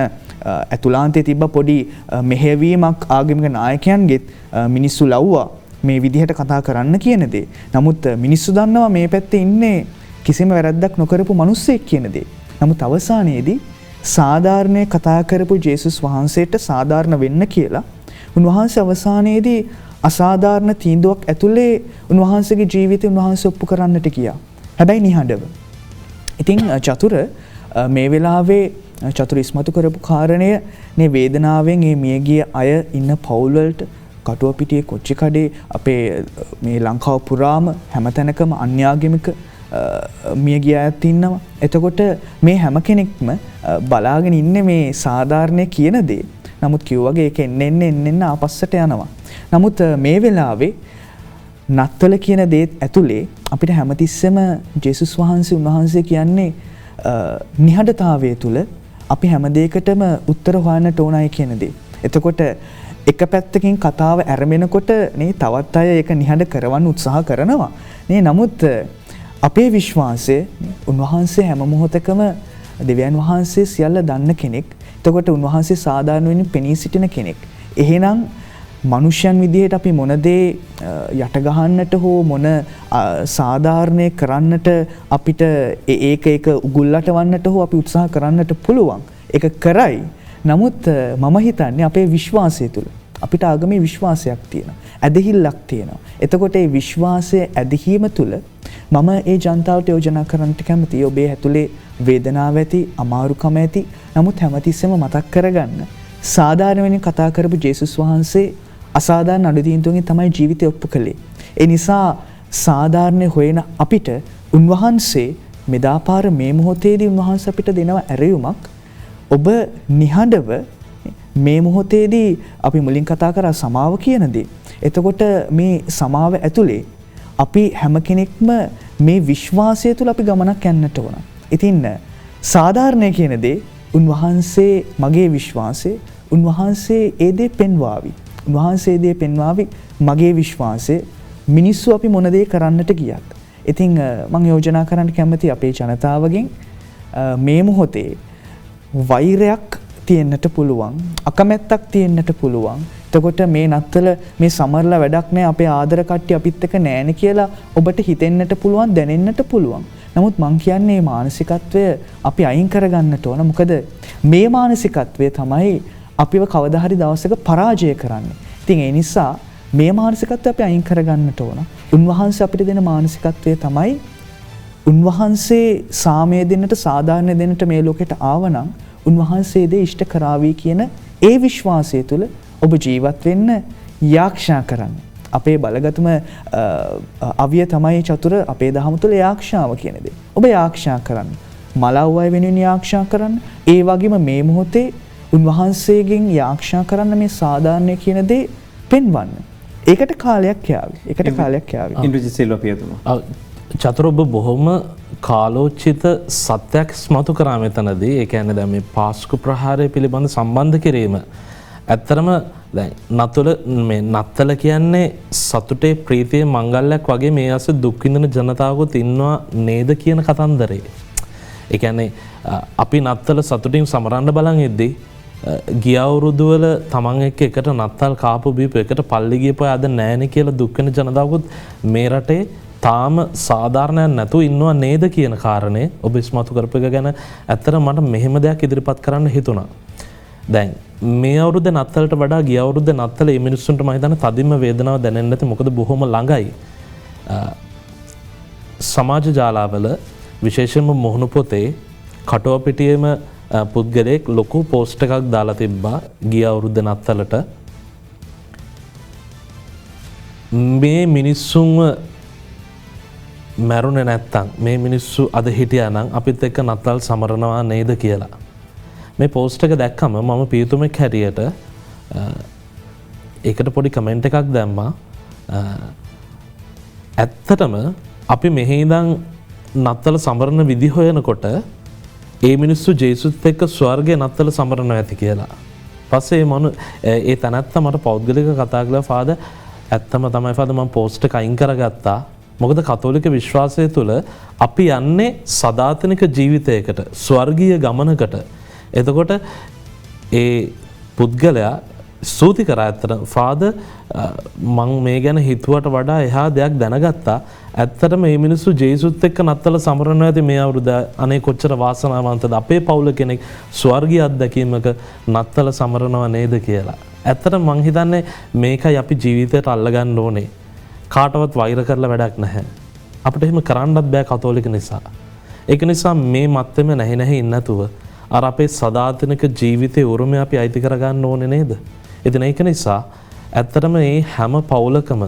ඇතුළාන්තයේ තිබ්බ පොඩි මෙහෙයවීමක් ආගමික නායකයන්ගෙත් මිනිස්සු ලව්වා මේ විදිහට කතා කරන්න කියන දේ. නමුත් මිනිස්සු දන්නවා මේ පැත්තේ ඉන්නේ කිසිම වැරැද්දක් නොකරපු මිනිස්සෙක් කියන දේ. නමුත් අවසානයේදී සාධාරණේ කතා කරපු ජේසුස් වහන්සේට සාධාරණ වෙන්න කියලා උන්වහන්සේ අවසානයේදී අසාධාරණ තීන්දුවක් ඇතුලේ උන්වහන්සේගේ ජීවිතය උන්වහන්සේ ඔප්පු කරන්නට ගියා. හැබැයි නිහඬව. ඉතින් චතුර මේ වෙලාවේ චතුර ඉස්මතු කරපු කාරණය මේ වේදනාවෙන් මේ මියගිය අය ඉන්න පවුල් වලට කටුවපිටියේ කොච්චිකඩේ අපේ මේ ලංකාව පුරාම හැමතැනකම අන්‍යාගමික මියගිය අයත් ඉන්නවා. එතකොට මේ හැම කෙනෙක්ම බලාගෙන ඉන්නේ මේ සාධාරණය කියන දේ. නමුත් කිව්වාගේ ඒක එන්න ආපස්සට යනවා. නමුත් මේ වෙලාවේ නත්තල කියන දේත් ඇතුලේ අපිට හැමතිස්සෙම ජේසුස් වහන්සේ උන්වහන්සේ කියන්නේ නිහඬතාවය තුල අපි හැම දෙයකටම උත්තර හොයන්නට ඕනයි කියන දේ. එතකොට එක පැත්තකින් කතාව ඇරඹෙනකොට නේ තවත් අය ඒක නිහඬ කරවන්න උත්සාහ කරනවා. නේ නමුත් අපේ විශ්වාසය උන්වහන්සේ හැම මොහොතකම දෙවියන් වහන්සේ සියල්ල දන්න කෙනෙක්. එතකොට උන්වහන්සේ සාධාරණ වෙන්න පෙනී සිටින කෙනෙක්. එහෙනම් මනුෂ්‍යයන් විදිහට අපි මොන දේ යට ගහන්නට හෝ මොන සාධාරණේ කරන්නට අපිට ඒක උගුල්ලට වන්නට හෝ අපි උත්සාහ කරන්නට පුළුවන්. ඒක කරයි. නමුත් මම හිතන්නේ අපේ විශ්වාසය තුළ අපිට ආගමේ විශ්වාසයක් තියෙනවා. ඇදහිල්ලක් තියෙනවා. එතකොට මේ විශ්වාසය ඇදහිීම තුළ මම ඒ ජනතාවට යෝජනා කරන්නට කැමතියි. ඔබේ ඇතුලේ වේදනාව ඇති, අමාරුකම ඇති. නමුත් හැමතිස්සෙම මතක් කරගන්න. සාධාරණ වෙනින් කතා කරපු ජේසුස් වහන්සේ අසාධාරණ අඩුතීන්තුන්ගෙන් තමයි ජීවිතය ඔප්පු කළේ. ඒ නිසා සාධාරණ හොයන අපිට උන්වහන්සේ මෙදාපාර මේ මොහොතේදී උන්වහන්සේ අපිට දෙනවා ඇරයුමක්. ඔබ නිහඬව මේ මොහොතේදී අපි මුලින් කතා කරා සමාව කියන දේ. එතකොට මේ සමාව ඇතුලේ අපි හැම කෙනෙක්ම මේ විශ්වාසය තුළ අපි ගමනක් යන්නට ඕන. ඉතින් සාධාරණය කියන දේ උන්වහන්සේ මගේ විශ්වාසය උන්වහන්සේ ඒ දේ පෙන්වාවි. උන්වහන්සේ දේ පෙන්වාවි මගේ විශ්වාසය මිනිස්සු අපි මොන දේ කරන්නට ගියත්. ඉතින් මම යෝජනා කරන්න කැමති අපේ ජනතාවගෙන් මේ මොහොතේ වෛරයක් තියෙන්නට පුළුවන්, අකමැත්තක් තියෙන්නට පුළුවන්. එතකොට මේ නත්තල මේ සමරලා වැඩක් නැහැ අපේ ආදර කට්ටිය අපිත් එක්ක නැහැනේ කියලා ඔබට හිතෙන්නට පුළුවන්, දැනෙන්නට පුළුවන්. නමුත් මං කියන්නේ මේ මානසිකත්වය අපි අයින් කරගන්නට ඕන. මොකද මේ මානසිකත්වය තමයි අපිව කවදා හරි දවසක පරාජය කරන්නේ. ඉතින් ඒ නිසා මේ මානසිකත්වය අපි අයින් කරගන්නට ඕන. උන්වහන්සේ අපිට දෙන මානසිකත්වය තමයි උන්වහන්සේ සාමය දෙන්නට, සාධාරණ දෙන්නට මේ ලෝකෙට ආවනම් උන්වහන්සේ දේ ඉෂ්ට කරાવી කියන ඒ විශ්වාසය තුළ ඔබ ජීවත් වෙන්න යාක්ෂා කරන්න. අපේ බලගතම අවිය තමයි චතුර අපේ දහම තුළ යාක්ෂාව කියන දේ. ඔබ යාක්ෂා කරන්න. මලව් අය වෙනුවෙන් යාක්ෂා කරන්න. ඒ වගේම මේ මොහොතේ උන්වහන්සේගෙන් යාක්ෂා කරන්න මේ සාධාරණය කියන දේ පෙන්වන්න. ඒකට කාලයක් යාවි. ඒකට කාලයක් යාවි. ඉන්ද්‍රජිත් සිල්වා පියතුමා. චතුර ඔබ බොහොම කාලෝචිත සත්‍යයක් ස්මතු කරා මෙතනදී. ඒ කියන්නේ දැන් මේ පාස්කු ප්‍රහාරය පිළිබඳ සම්බන්ධ කිරීම. ඇත්තරම දැන් නත්තල කියන්නේ සතුටේ ප්‍රීතියේ මංගල්‍යයක් වගේ මේ අස දුක් විඳින ජනතාවකුත් ඉන්නවා නේද කියන කතන්දරේ. ඒ කියන්නේ අපි නත්තල සතුටින් සමරන්න බලන් ඉද්දී ගිය අවුරුදු වල තමන් එක්ක එකට නත්තල් කාපු බීපු එකට පල්ලි ගියපු අය අද නැහැනේ කියලා දුක් වෙන ජනතාවකුත් මේ රටේ තාම සාධාරණයක් නැතුව ඉන්නවා නේද කියන කාරණේ ඔබ ඉස්මතු කරපු එක ගැන ඇත්තට මට මෙහෙම දෙයක් ඉදිරිපත් කරන්න හිතුණා. දැන් මේ අවුරුද්දේ නත්තලට වඩා ගිය අවුරුද්දේ නත්තල මේ මිනිස්සුන්ට මම හිතන්නේ තදින්ම වේදනාව දැනෙන්නේ නැති මොකද බොහොම ළඟයි. සමාජ ජාලාවල විශේෂයෙන්ම මොහුණු පොතේ කටුවපිටියේම පුද්ගලයෙක් ලොකු පෝස්ට් එකක් දාලා තිබ්බා ගිය අවුරුද්දේ නත්තලට මේ මිනිස්සුන්ව මැරුණේ නැත්තම් මේ මිනිස්සු අද හිටියා නම් අපිත් එක්ක නත්තල් සමරනවා නේද කියලා. මේ පෝස්ට් එක දැක්කම මම පියතුමෙක් හැටියට ඒකට පොඩි කමෙන්ට් එකක් දැම්මා. ඇත්තටම අපි මෙහි ඉඳන් නත්තල සමරන විදි හොයනකොට ඒ මිනිස්සු ජේසුස් එක්ක ස්වර්ගයේ නත්තල සමරනවා ඇති කියලා. පස්සේ ඒ තැනත්තා මට පෞද්ගලික කතා කළා ෆාදර් ඇත්තම තමයි ෆාදර් මම පෝස්ට් එක අයින් කරගත්තා. මොකද කතෝලික විශ්වාසය තුළ අපි යන්නේ සදාතනික ජීවිතයකට, ස්වර්ගීය ගමනකට. එතකොට ඒ පුද්ගලයා ස්තුති කරා ඇත්තට ෆාදර් මං මේ ගැන හිතුවට වඩා එහා දෙයක් දැනගත්තා. ඇත්තටම මේ මිනිස්සු ජේසුස් එක්ක නත්තල සමරනවා ඇති මේ අවුරුද්ද අනේ කොච්චර වාසනාවන්තද අපේ පවුල කෙනෙක් ස්වර්ගීය අත්දැකීමක නත්තල සමරනවා නේද කියලා. ඇත්තටම මං හිතන්නේ මේකයි අපි ජීවිතයට අල්ලගන්න ඕනේ. කාටවත් වෛර කරලා වැඩක් නැහැ. අපිට එහෙම කරන්නත් බෑ කතෝලික නිසා. ඒක නිසා මේ මත්තෙම නැහි නැහි ඉන්නේ නැතුව අර අපේ සදාතනික ජීවිතයේ උරුමය අපි අයිති කරගන්න ඕනේ නේද? ඉතින් ඒක නිසා ඇත්තටම මේ හැම පවුලකම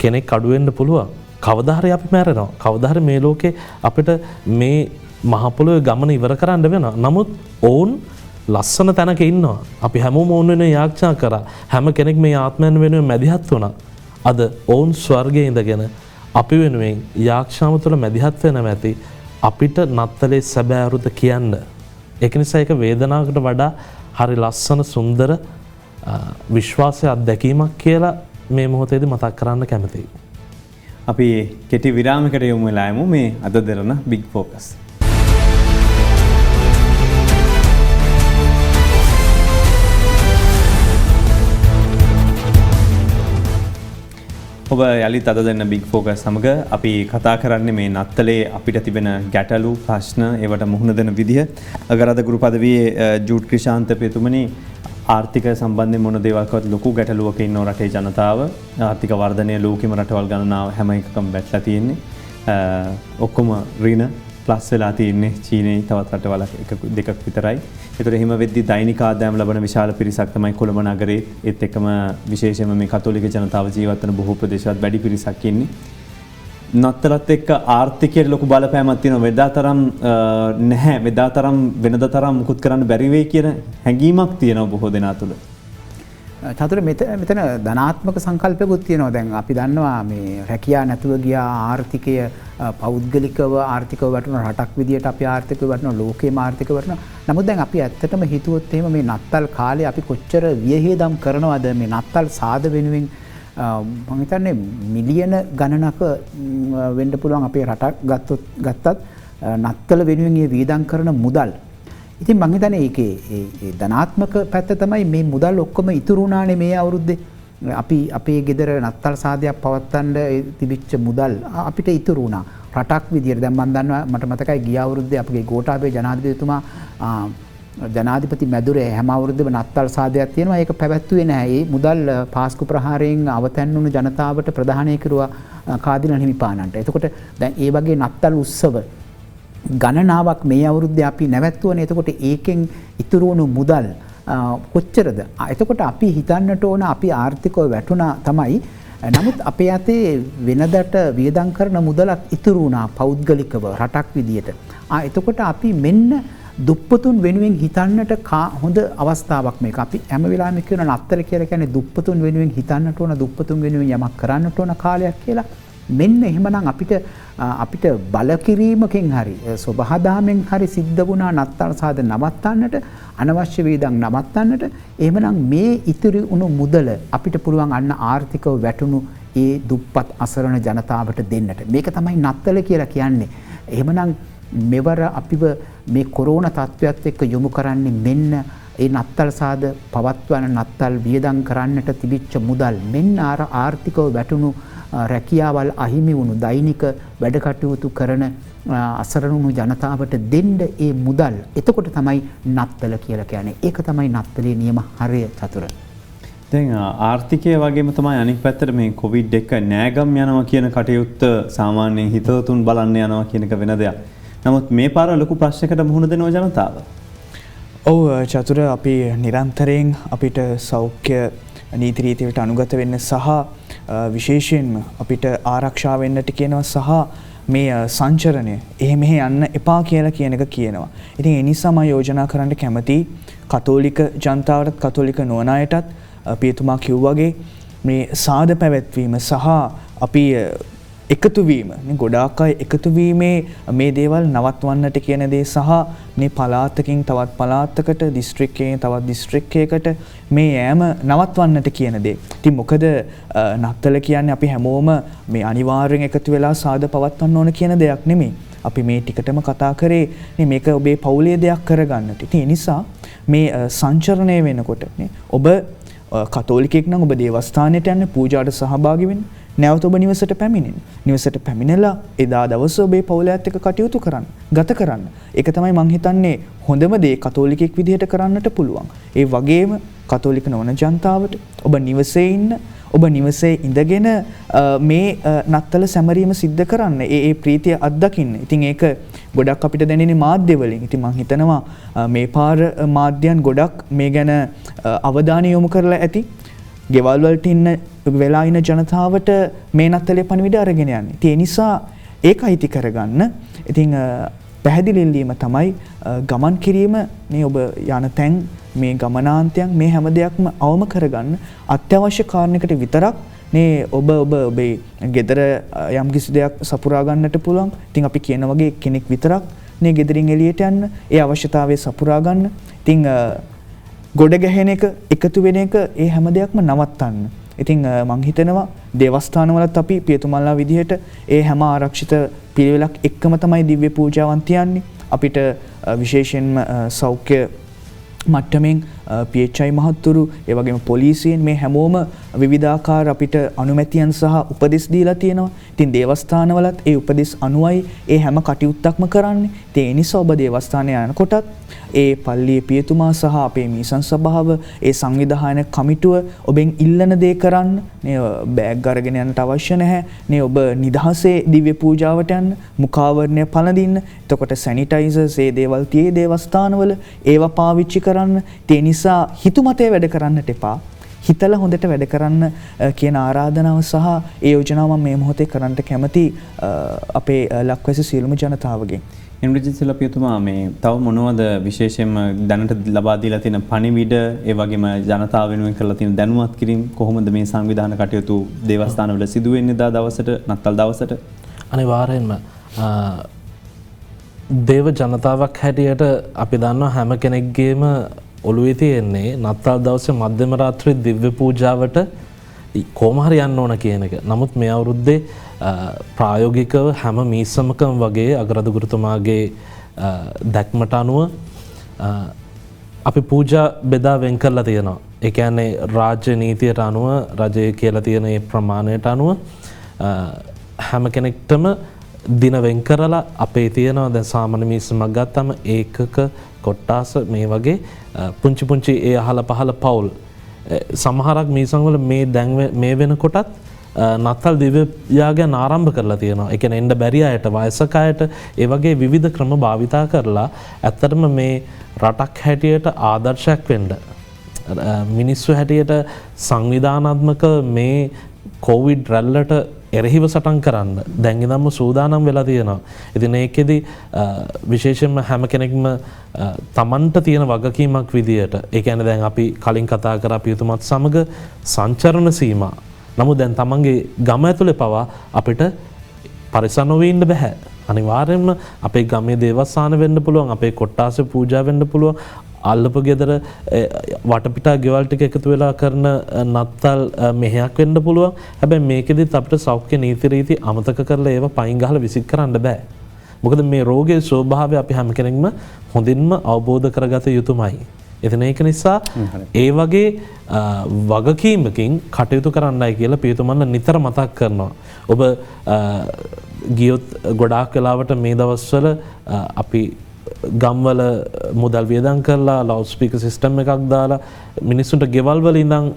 කෙනෙක් අඩු වෙන්න පුළුවන්. කවදා හරි අපි මැරෙනවා. කවදා හරි මේ ලෝකේ අපිට මේ මහ පොළොවේ ගමන ඉවර කරන්න වෙනවා. නමුත් ඔවුන් ලස්සන තැනක ඉන්නවා. අපි හැමෝම ඔවුන් වෙනුවෙන් යාඥා කරා. හැම කෙනෙක් මේ ආත්මයන් වෙනුවෙන් මැදිහත් වුණා. අද ඔවුන් ස්වර්ගයේ ඉඳගෙන අපි වෙනුවෙන් යාඥාව තුළ මැදිහත් වෙනම ඇති අපිට නත්තලේ සැබෑ අරුත කියන්න. ඒක නිසා ඒක වේදනාවකට වඩා හරි ලස්සන සුන්දර විශ්වාසය අත්දැකීමක් කියලා මේ මොහොතේදී මතක් කරන්න කැමතියි. අපි කෙටි විරාමයකට යමු වෙලා යමු මේ අද දරන බිග් ෆෝකස්. ඔබ යළිත් අද දෙන්න බිග් ෆෝකස් සමග අපි කතා කරන්නේ මේ නත්තලේ අපිට තිබෙන ගැටලු ප්‍රශ්න ඒවට මුහුණ දෙන විදිහ. ගරද ගුරු පදවියේ ජූඩ් ක්‍රිෂාන්ත පියතුමනි ආර්ථික සම්බන්ධයෙන් මොන දේවල්කවත් ලොකු ගැටලුවක ඉන්න රටේ ජනතාව ආර්ථික වර්ධනය ලෝකෙම රටවල් ගණනාව හැම එකකම බැටලා තියෙන්නේ. ඔක්කොම ඍණ ප්ලස් වෙලා තියෙන්නේ චීනයේ තවත් රටවල් දෙකක් විතරයි. ඒතර එහෙම වෙද්දි දෛනික ආදායම් ලබන විශාල පිරිසක් තමයි කොළඹ නගරේ. ඒත් එක්කම විශේෂයෙන්ම මේ කතෝලික ජනතාව ජීවත් වෙන බොහෝ ප්‍රදේශවල වැඩි පිරිසක් ඉන්නේ. නත්තලත් එක්ක ආර්ථිකයට ලොකු බලපෑමක් තියෙනවා. වෙදාතරම් නැහැ. වෙදාතරම් වෙනදාතරම් මුකුත් කරන්න බැරි වෙයි කියන හැඟීමක් තියෙනවා බොහෝ දෙනා තුළ. චතුර මෙතන ධනාත්මක සංකල්පයකුත් තියෙනවා. දැන් අපි දන්නවා මේ රැකියා නැතුව ගියා ආර්ථිකය පෞද්ගලිකව ආර්ථිකව වටන රටක් විදියට අපි ආර්ථිකව වටන ලෝකේම ආර්ථිකව වටන. නමුත් දැන් අපි ඇත්තටම හිතුවොත් එහෙම මේ නත්තල් කාලේ අපි කොච්චර වියහියදම් කරනවද මේ නත්තල් සාද වෙනුවෙන් මම හිතන්නේ මිලියන ගණනක වෙන්න පුළුවන් අපේ රටක් ගත්තත් නත්තල වෙනුවෙන් මේ වියදම් කරන මුදල්. ඉතින් මම හිතන්නේ ඒකේ ඒ ධනාත්මක පැත්ත තමයි මේ මුදල් ඔක්කොම ඉතුරු වුණානේ මේ අවුරුද්දේ. අපි අපේ ගෙදර නත්තල් සාදයක් පවත්වන්න තිබිච්ච මුදල් අපිට ඉතුරු වුණා. රටක් විදියට දැන් මම දන්නවා මට මතකයි ගිය අවුරුද්දේ අපගේ ගෝඨාභය ජනාධිපතිතුමා ජනාධිපති මැදුරේ හැම අවුරුද්දෙම නත්තල් සාදයක් තියෙනවා. ඒක පැවැත්වුවේ නැහැ. ඒ මුදල් පාස්කු ප්‍රහාරයෙන් අවතැන් වුණු ජනතාවට ප්‍රදානය කෙරුවා කාදිනල් හිමිපාණන්ට. එතකොට දැන් ඒ වගේ නත්තල් උත්සව ගණනාවක් මේ අවුරුද්දේ අපි නැවැත්තුවනේ. එතකොට ඒකෙන් ඉතුරු වුණු මුදල් කොච්චරද? එතකොට අපි හිතන්නට ඕන අපි ආර්ථිකව වැටුණා තමයි. නමුත් අපේ අතේ වෙනදට වියදම් කරන මුදලක් ඉතුරු වුණා පෞද්ගලිකව රටක් විදියට. එතකොට අපි මෙන්න දුප්පතුන් වෙනුවෙන් හිතන්නට හොඳ අවස්ථාවක් මේක. අපි හැම වෙලාවෙම කියන නත්තල කියලා කියන්නේ දුප්පතුන් වෙනුවෙන් හිතන්නට ඕන, දුප්පතුන් වෙනුවෙන් යමක් කරන්නට ඕන කාලයක් කියලා. මෙන්න එහෙමනම් අපිට බල කිරීමකින් හරි සබහාදාමෙන් හරි සිද්ධ වුණා නත්තල් සාද නවත්තන්නට, අනවශ්‍ය වේදම් නවත්තන්නට. එහෙමනම් මේ ඉතිරි වුණු මුදල අපිට පුළුවන් අන්න ආර්ථිකව වැටුණු ඒ දුප්පත් අසරණ ජනතාවට දෙන්නට. මේක තමයි නත්තල කියලා කියන්නේ. එහෙමනම් මෙවර අපිව මේ කොරෝනා තත්ත්වයට එක්ක යොමු කරන්නේ මෙන්න ඒ නත්තල් සාද පවත්වන නත්තල් වියදම් කරන්නට තිබිච්ච මුදල් මෙන්න ආර්ථිකව වැටුණු රැකියාවල් අහිමි වුණු දෛනික වැඩ කටයුතු කරන අසරණුණු ජනතාවට දෙන්න ඒ මුදල්. එතකොට තමයි නත්තල කියලා කියන්නේ. ඒක තමයි නත්තලේ නියම හරය චතුර. දැන් ආර්ථිකය වගේම තමයි අනික් පැත්තට මේ කොවිඩ් එක නෑගම් යනවා කියන කටයුත්ත සාමාන්‍යයෙන් හිතවතුන් බලන්න යනවා කියන එක වෙන දෙයක්. නමුත් මේ පාර ලොකු ප්‍රශ්නයකට මුහුණ දෙනවා ජනතාව. ඔව් චතුර අපි නිරන්තරයෙන් අපිට සෞඛ්‍ය නීති රීතියට අනුගත වෙන්න සහ විශේෂයෙන්ම අපිට ආරක්ෂා වෙන්නට කියනවා සහ මේ සංචරණය එහෙම යන්න එපා කියලා කියන එක කියනවා. ඉතින් ඒ නිසා මම යෝජනා කරන්න කැමති කතෝලික ජනතාවටත් කතෝලික නොවන අයටත් පියතුමා කිව්වාගේ මේ සාද පැවැත්වීම සහ අපි එකතු වීම ගොඩාක් අය එකතු වීමේ මේ දේවල් නවත්වන්නට කියන දේ සහ මේ පළාතකින් තවත් පළාතකට දිස්ත්‍රික්කයෙන් තවත් දිස්ත්‍රික්කයකට මේ යෑම නවත්වන්නට කියන දේ. ඉතින් මොකද නත්තල කියන්නේ අපි හැමෝම මේ අනිවාර්යෙන් එකතු වෙලා සාද පවත්වන්න ඕන කියන දෙයක් නෙමෙයි. අපි මේ ටිකටම කතා කරේ මේක ඔබේ පවුලේ දෙයක් කරගන්නට. ඉතින් ඒ නිසා මේ සංචරණය වෙනකොට ඔබ කතෝලිකෙක් නම් ඔබ දේවස්ථානයට යන්න පූජාට සහභාගී වෙන්න. නැවත ඔබ නිවසට පැමිණෙන්න. නිවසට පැමිණලා එදා දවස ඔබේ පවුලත් එක්ක කටයුතු කරන්න, ගත කරන්න. ඒක තමයි මං හිතන්නේ හොඳම දේ කතෝලිකෙක් විදිහට කරන්නට පුළුවන්. ඒ වගේම කතෝලික නොවන ජනතාවට ඔබ නිවසේ ඉන්න ඔබ නිවසේ ඉඳගෙන මේ නත්තල සැමරීම සිද්ධ කරන්න ඒ ප්‍රීතිය අත්දකින්න. ඉතින් ඒක ගොඩක් අපිට දැනෙන්නේ මාධ්‍ය වලින්. ඉතින් මම හිතනවා මේ පාර මාධ්‍යයන් ගොඩක් මේ ගැන අවධානය යොමු කරලා ඇති. ගෙවල් වලට ඉන්න වෙලා ඉන්න ජනතාවට මේ නත්තලේ පණිවිඩ අරගෙන යන්නේ. ඒ නිසා ඒක අයිති කරගන්න. ඉතින් පැහැදිලි ඉල්ලීම තමයි ගමන් කිරීම මේ ඔබ යන තැන් මේ ගමනාන්තයන් මේ හැම දෙයක්ම අවම කරගන්න අත්‍යවශ්‍ය කාරණයකට විතරක් මේ ඔබේ ගෙදර යම් කිසි දෙයක් සපුරා ගන්නට පුළුවන්. ඉතින් අපි කියන වගේ කෙනෙක් විතරක් මේ ගෙදරින් එළියට යන්න ඒ අවශ්‍යතාවය සපුරා ගන්න. ඉතින් ගොඩ ගැහෙන එක එකතු වෙන එක ඒ හැම දෙයක්ම නවත්තන්න. ඉතින් මං හිතනවා දේවස්ථානවලත් අපි පියතුමල්ලා විදිහට ඒ හැම ආරක්ෂිත පිළිවෙලක් එක්කම තමයි දිව්‍ය පූජාවන් තියන්නේ. අපිට විශේෂයෙන්ම සෞඛ්‍ය මට්ටමින් PHI මහත්තුරු ඒ වගේම පොලිසියෙන් මේ හැමෝම විවිධාකාර අපිට අනුමැතියන් සහ උපදෙස් දීලා තියෙනවා. ඉතින් දේවස්ථානවලත් ඒ උපදෙස් අනුවයි ඒ හැම කටයුත්තක්ම කරන්නේ. ඒ නිසා ඔබ දේවස්ථානය යනකොටත් ඒ පල්ලියේ පියතුමා සහ අපේ මීසන් සභාව ඒ සංවිධානය කමිටුව ඔබෙන් ඉල්ලන දේ කරන්න. මේ බෑග් අරගෙන යන්නට අවශ්‍ය නැහැ. මේ ඔබ නිදහසේ දිව්‍ය පූජාවට යන්න, මුඛාවරණය පළඳින්න. එතකොට සැනිටයිසර්ස් ඒ දේවල් තියේ දේවස්ථානවල ඒවා පාවිච්චි කරන්න. ඒ නිසා හිතුමතේ වැඩ කරන්නට එපා. හිතලා හොඳට වැඩ කරන්න කියන ආරාධනාව සහ ඒ යෝජනාව මම මේ මොහොතේ කරන්නට කැමති අපේ ලක්වැසි සියලුම ජනතාවගෙන්. ඉන්ද්‍රජිත් පියතුමා මේ තව මොනවද විශේෂයෙන්ම දැනට ලබා දීලා තියෙන පණිවිඩ ඒ වගේම ජනතාව වෙනුවෙන් කරලා තියෙන දැනුවත් කිරීම කොහොමද මේ සංවිධාන කටයුතු දේවස්ථානවල සිදු වෙන්නේ දවසට නත්තල් දවසට? අනිවාර්යෙන්ම දේව ජනතාවක් හැටියට අපි දන්නවා හැම කෙනෙක්ගේම ඔළුවේ තියෙන්නේ නත්තල් දවසේ මධ්‍යම රාත්‍රී දිව්‍ය පූජාවට කොහොම හරි යන්න ඕන කියන එක. නමුත් මේ අවුරුද්දේ ප්‍රායෝගිකව හැම මීසමකම වගේ අගරාධ ගුරුතුමාගේ දැක්මට අනුව අපි පූජා බෙදා වෙන් කරලා තියෙනවා. ඒ කියන්නේ රාජ්‍ය නීතියට අනුව රජය කියලා තියෙන ඒ ප්‍රමාණයට අනුව හැම කෙනෙක්ටම දින වෙන් කරලා අපේ තියෙනවා. දැන් සාමාන්‍ය මීසමක් ගත්තම ඒකක කොට්ටාස මේ වගේ පුංචි පුංචි ඒ අහල පහල පවුල් සමහරක් මීසම් වල මේ දැන් මේ වෙනකොටත් නත්තල් දිව්‍ය යාගයන් ආරම්භ කරලා තියෙනවා. ඒ කියන්නේ එන්න බැරි අයට, වයසක අයට ඒ වගේ විවිධ ක්‍රම භාවිතා කරලා ඇත්තටම මේ රටක් හැටියට ආදර්ශයක් වෙන්න මිනිස්සු හැටියට සංවිධානාත්මක මේ කොවිඩ් රැල්ලට එරෙහිව සටන් කරන්න දැන් ඉඳන්ම සූදානම් වෙලා තියෙනවා. ඉතින් ඒකෙදි විශේෂයෙන්ම හැම කෙනෙක්ම තමන්ට තියෙන වගකීමක් විදියට ඒ කියන්නේ දැන් අපි කලින් කතා කරා පියතුමත් සමග සංචරණ සීමා. නමුත් දැන් තමන්ගේ ගම ඇතුලේ පවා අපිට පරිසම් නොවී ඉන්න බෑ. අනිවාර්යයෙන්ම අපේ ගමේ දේවස්ථාන වෙන්න පුළුවන්, අපේ කොට්ටාසේ පූජා වෙන්න පුළුවන්, අල්ලපු ගෙදර වටපිටා ගෙවල් ටික එකතු වෙලා කරන නත්තල් මෙහෙයක් වෙන්න පුළුවන්. හැබැයි මේකෙදිත් අපිට සෞඛ්‍ය නීති රීති අමතක කරලා ඒවා පයින් ගහලා විසික් කරන්න බෑ. මොකද මේ රෝගයේ ස්වභාවය අපි හැම කෙනෙක්ම හොඳින්ම අවබෝධ කරගත යුතුමයි. ඉතින් ඒක නිසා ඒ වගේ වගකීමකින් කටයුතු කරන්නයි කියලා පියතුමන්ලා නිතර මතක් කරනවා. ඔබ ගියොත් ගොඩාක් වෙලාවට මේ දවස්වල අපි ගම්වල මුදල් වියදම් කරලා ලවුඩ් ස්පීකර් සිස්ටම් එකක් දාලා මිනිස්සුන්ට ගෙවල් වල ඉඳන්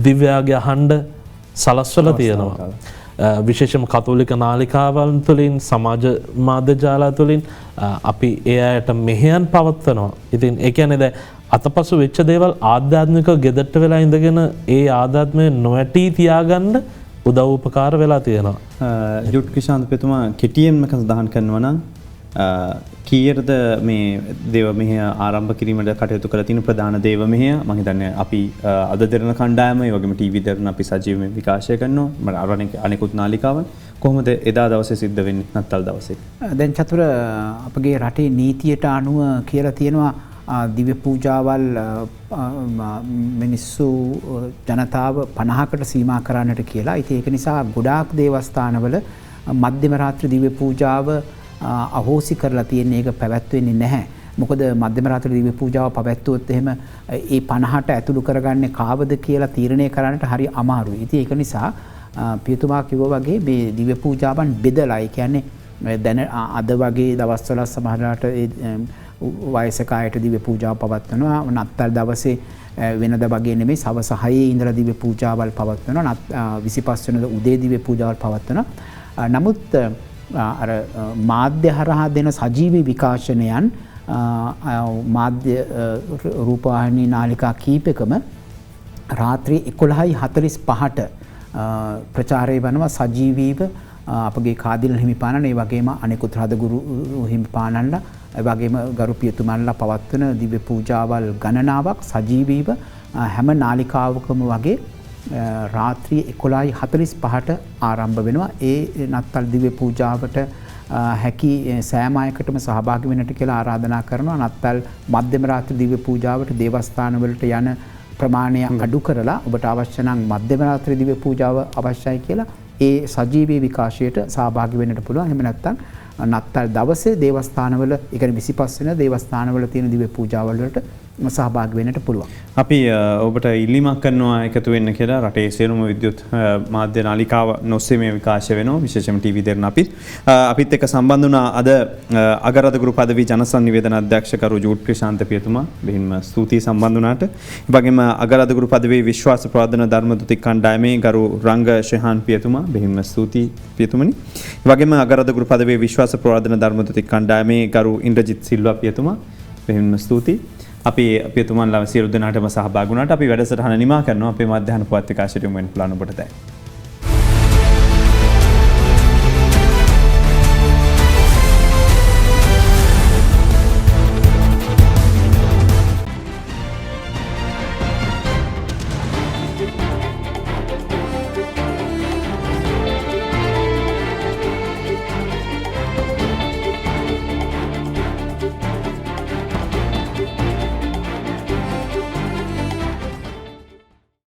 දිව්‍යයාගේ අහඬ සලස්වලා තියෙනවා. විශේෂම කතෝලික නාලිකාවන් තුළින් සමාජ මාධ්‍ය ජාලා තුළින් අපි ඒ අයට මෙහෙයන් පවත්වනවා. ඉතින් ඒ කියන්නේ දැන් අතපසු වෙච්ච දේවල් ආධ්‍යාත්මික ගෙදරට වෙලා ඉඳගෙන ඒ ආධ්‍යාත්මය නොඇටි තියාගන්න උදව් උපකාර වෙලා තියෙනවා. ජුට් කිෂාන්ත පියතුමා කෙටියෙන්ම සඳහන් කරනවා නම් කීයටද මේ දේව මෙහෙය ආරම්භ කිරීමට කටයුතු කරලා තියෙන ප්‍රධාන දේව මෙහෙය මම හිතන්නේ අපි අද දෙරණ කණ්ඩායම ඒ වගේම ටීවී දෙරණ අපි සජීවයෙන් විකාශය කරනවා මම අනිකුත් නාලිකාවන් කොහොමද එදා දවසේ සිද්ධ වෙන්නේ නත්තල් දවසේ? දැන් චතුර අපගේ රටේ නීතියට අනුව කියලා තියෙනවා දිව්‍ය පූජාවල් මිනිස්සු ජනතාව 50කට සීමා කරන්නට කියලා. ඉතින් ඒක නිසා ගොඩාක් දේවස්ථානවල මධ්‍යම රාත්‍රී දිව්‍ය පූජාව අහෝසි කරලා තියෙන එක පැවැත්වෙන්නේ නැහැ. මොකද මධ්‍යම රාත්‍රී දිව්‍ය පූජාව පැවැත්වුවොත් එහෙම ඒ 50ට ඇතුළු කරගන්නේ කාවද කියලා තීරණය කරන්නට හරි අමාරුයි. ඉතින් ඒක නිසා පියතුමා කිව්වා වගේ මේ දිව්‍ය පූජාවන් බෙදලා ඒ කියන්නේ දැන් අද වගේ දවස්වල සමහරවිට වයසක අයට දිව්‍ය පූජාව පවත්වනවා. නත්තල් දවසේ වෙනද වගේ නෙමෙයි සවස 6 ඉඳලා දිව්‍ය පූජාවල් පවත්වනවා. 25 වෙනිදා උදේ දිව්‍ය පූජාවල් පවත්වනවා. නමුත් අර මාධ්‍ය හරහා දෙන සජීවී විකාශනයන් මාධ්‍ය රූපවාහිනී නාලිකා කීපකම රාත්‍රී 11:45ට ප්‍රචාරය වනවා සජීවීව අපගේ කාදිල හිමිපාණන් ඒ වගේම අනෙකුත් රදගුරු හිමිපාණන්ලා ඒ වගේම ගරු පියතුමන්ලා පවත්වන දිව්‍ය පූජාවල් ගණනාවක් සජීවීව හැම නාලිකාවකම වගේ රාත්‍රී 11:45ට ආරම්භ වෙනවා. ඒ නත්තල් දිව්‍ය පූජාවට හැකි සෑම අයකටම සහභාගී වෙන්නට කියලා ආරාධනා කරනවා. නත්තල් මධ්‍යම රාත්‍රී දිව්‍ය පූජාවට දේවස්ථානවලට යන ප්‍රමාණය අඩු කරලා ඔබට අවශ්‍ය නම් මධ්‍යම රාත්‍රී දිව්‍ය පූජාව අවශ්‍යයි කියලා ඒ සජීවී විකාශයට සහභාගී වෙන්නට පුළුවන්. එහෙම නැත්නම් නත්තල් දවසේ දේවස්ථානවල ඒ කියන්නේ 25 වෙනිදා දේවස්ථානවල තියෙන දිව්‍ය පූජාවල් වලට සහභාගී වෙන්නට පුළුවන්. අපි ඔබට ඉල්ලීමක් කරනවා එකතු වෙන්න කියලා. රටේ සියලුම විද්‍යුත් මාධ්‍ය නාලිකාව නොස්සේ මේ විකාශය වෙනවා. විශේෂයෙන්ම ටීවී දෙරණ අපිත් එක්ක සම්බන්ධ වුණා අද අගරාධගුරු පදවි ජනසන්නිවේදන අධ්‍යක්ෂකරු ජූඩ් ක්‍රිෂාන්ත පියතුමා. බෙහෙන්ම ස්තුතියි සම්බන්ධ වුණාට. ඒ වගේම අගරාධගුරු පදවි විශ්වාස ප්‍රවර්ධන ධර්මදුතික කණ්ඩායමේ ගරු රංග ශෙහාන් පියතුමා. බෙහෙන්ම ස්තුතියි පියතුමනි. ඒ වගේම අගරාධගුරු පදවි විශ්වාස ප්‍රවර්ධන ධර්මදුතික කණ්ඩායමේ ගරු ඉන්ද්‍රජිත් සිල්වා පියතුමා. බෙහෙන්ම ස්තුතියි. අපි පියතුමන්ලා සියලු දෙනාටම සහභාගී වුණාට අපි වැඩසටහන නිමා කරනවා. අපේ මධ්‍යහන පුවත් විකාශයට යොමු වෙන්න පුළුවන් ඔබට දැන්.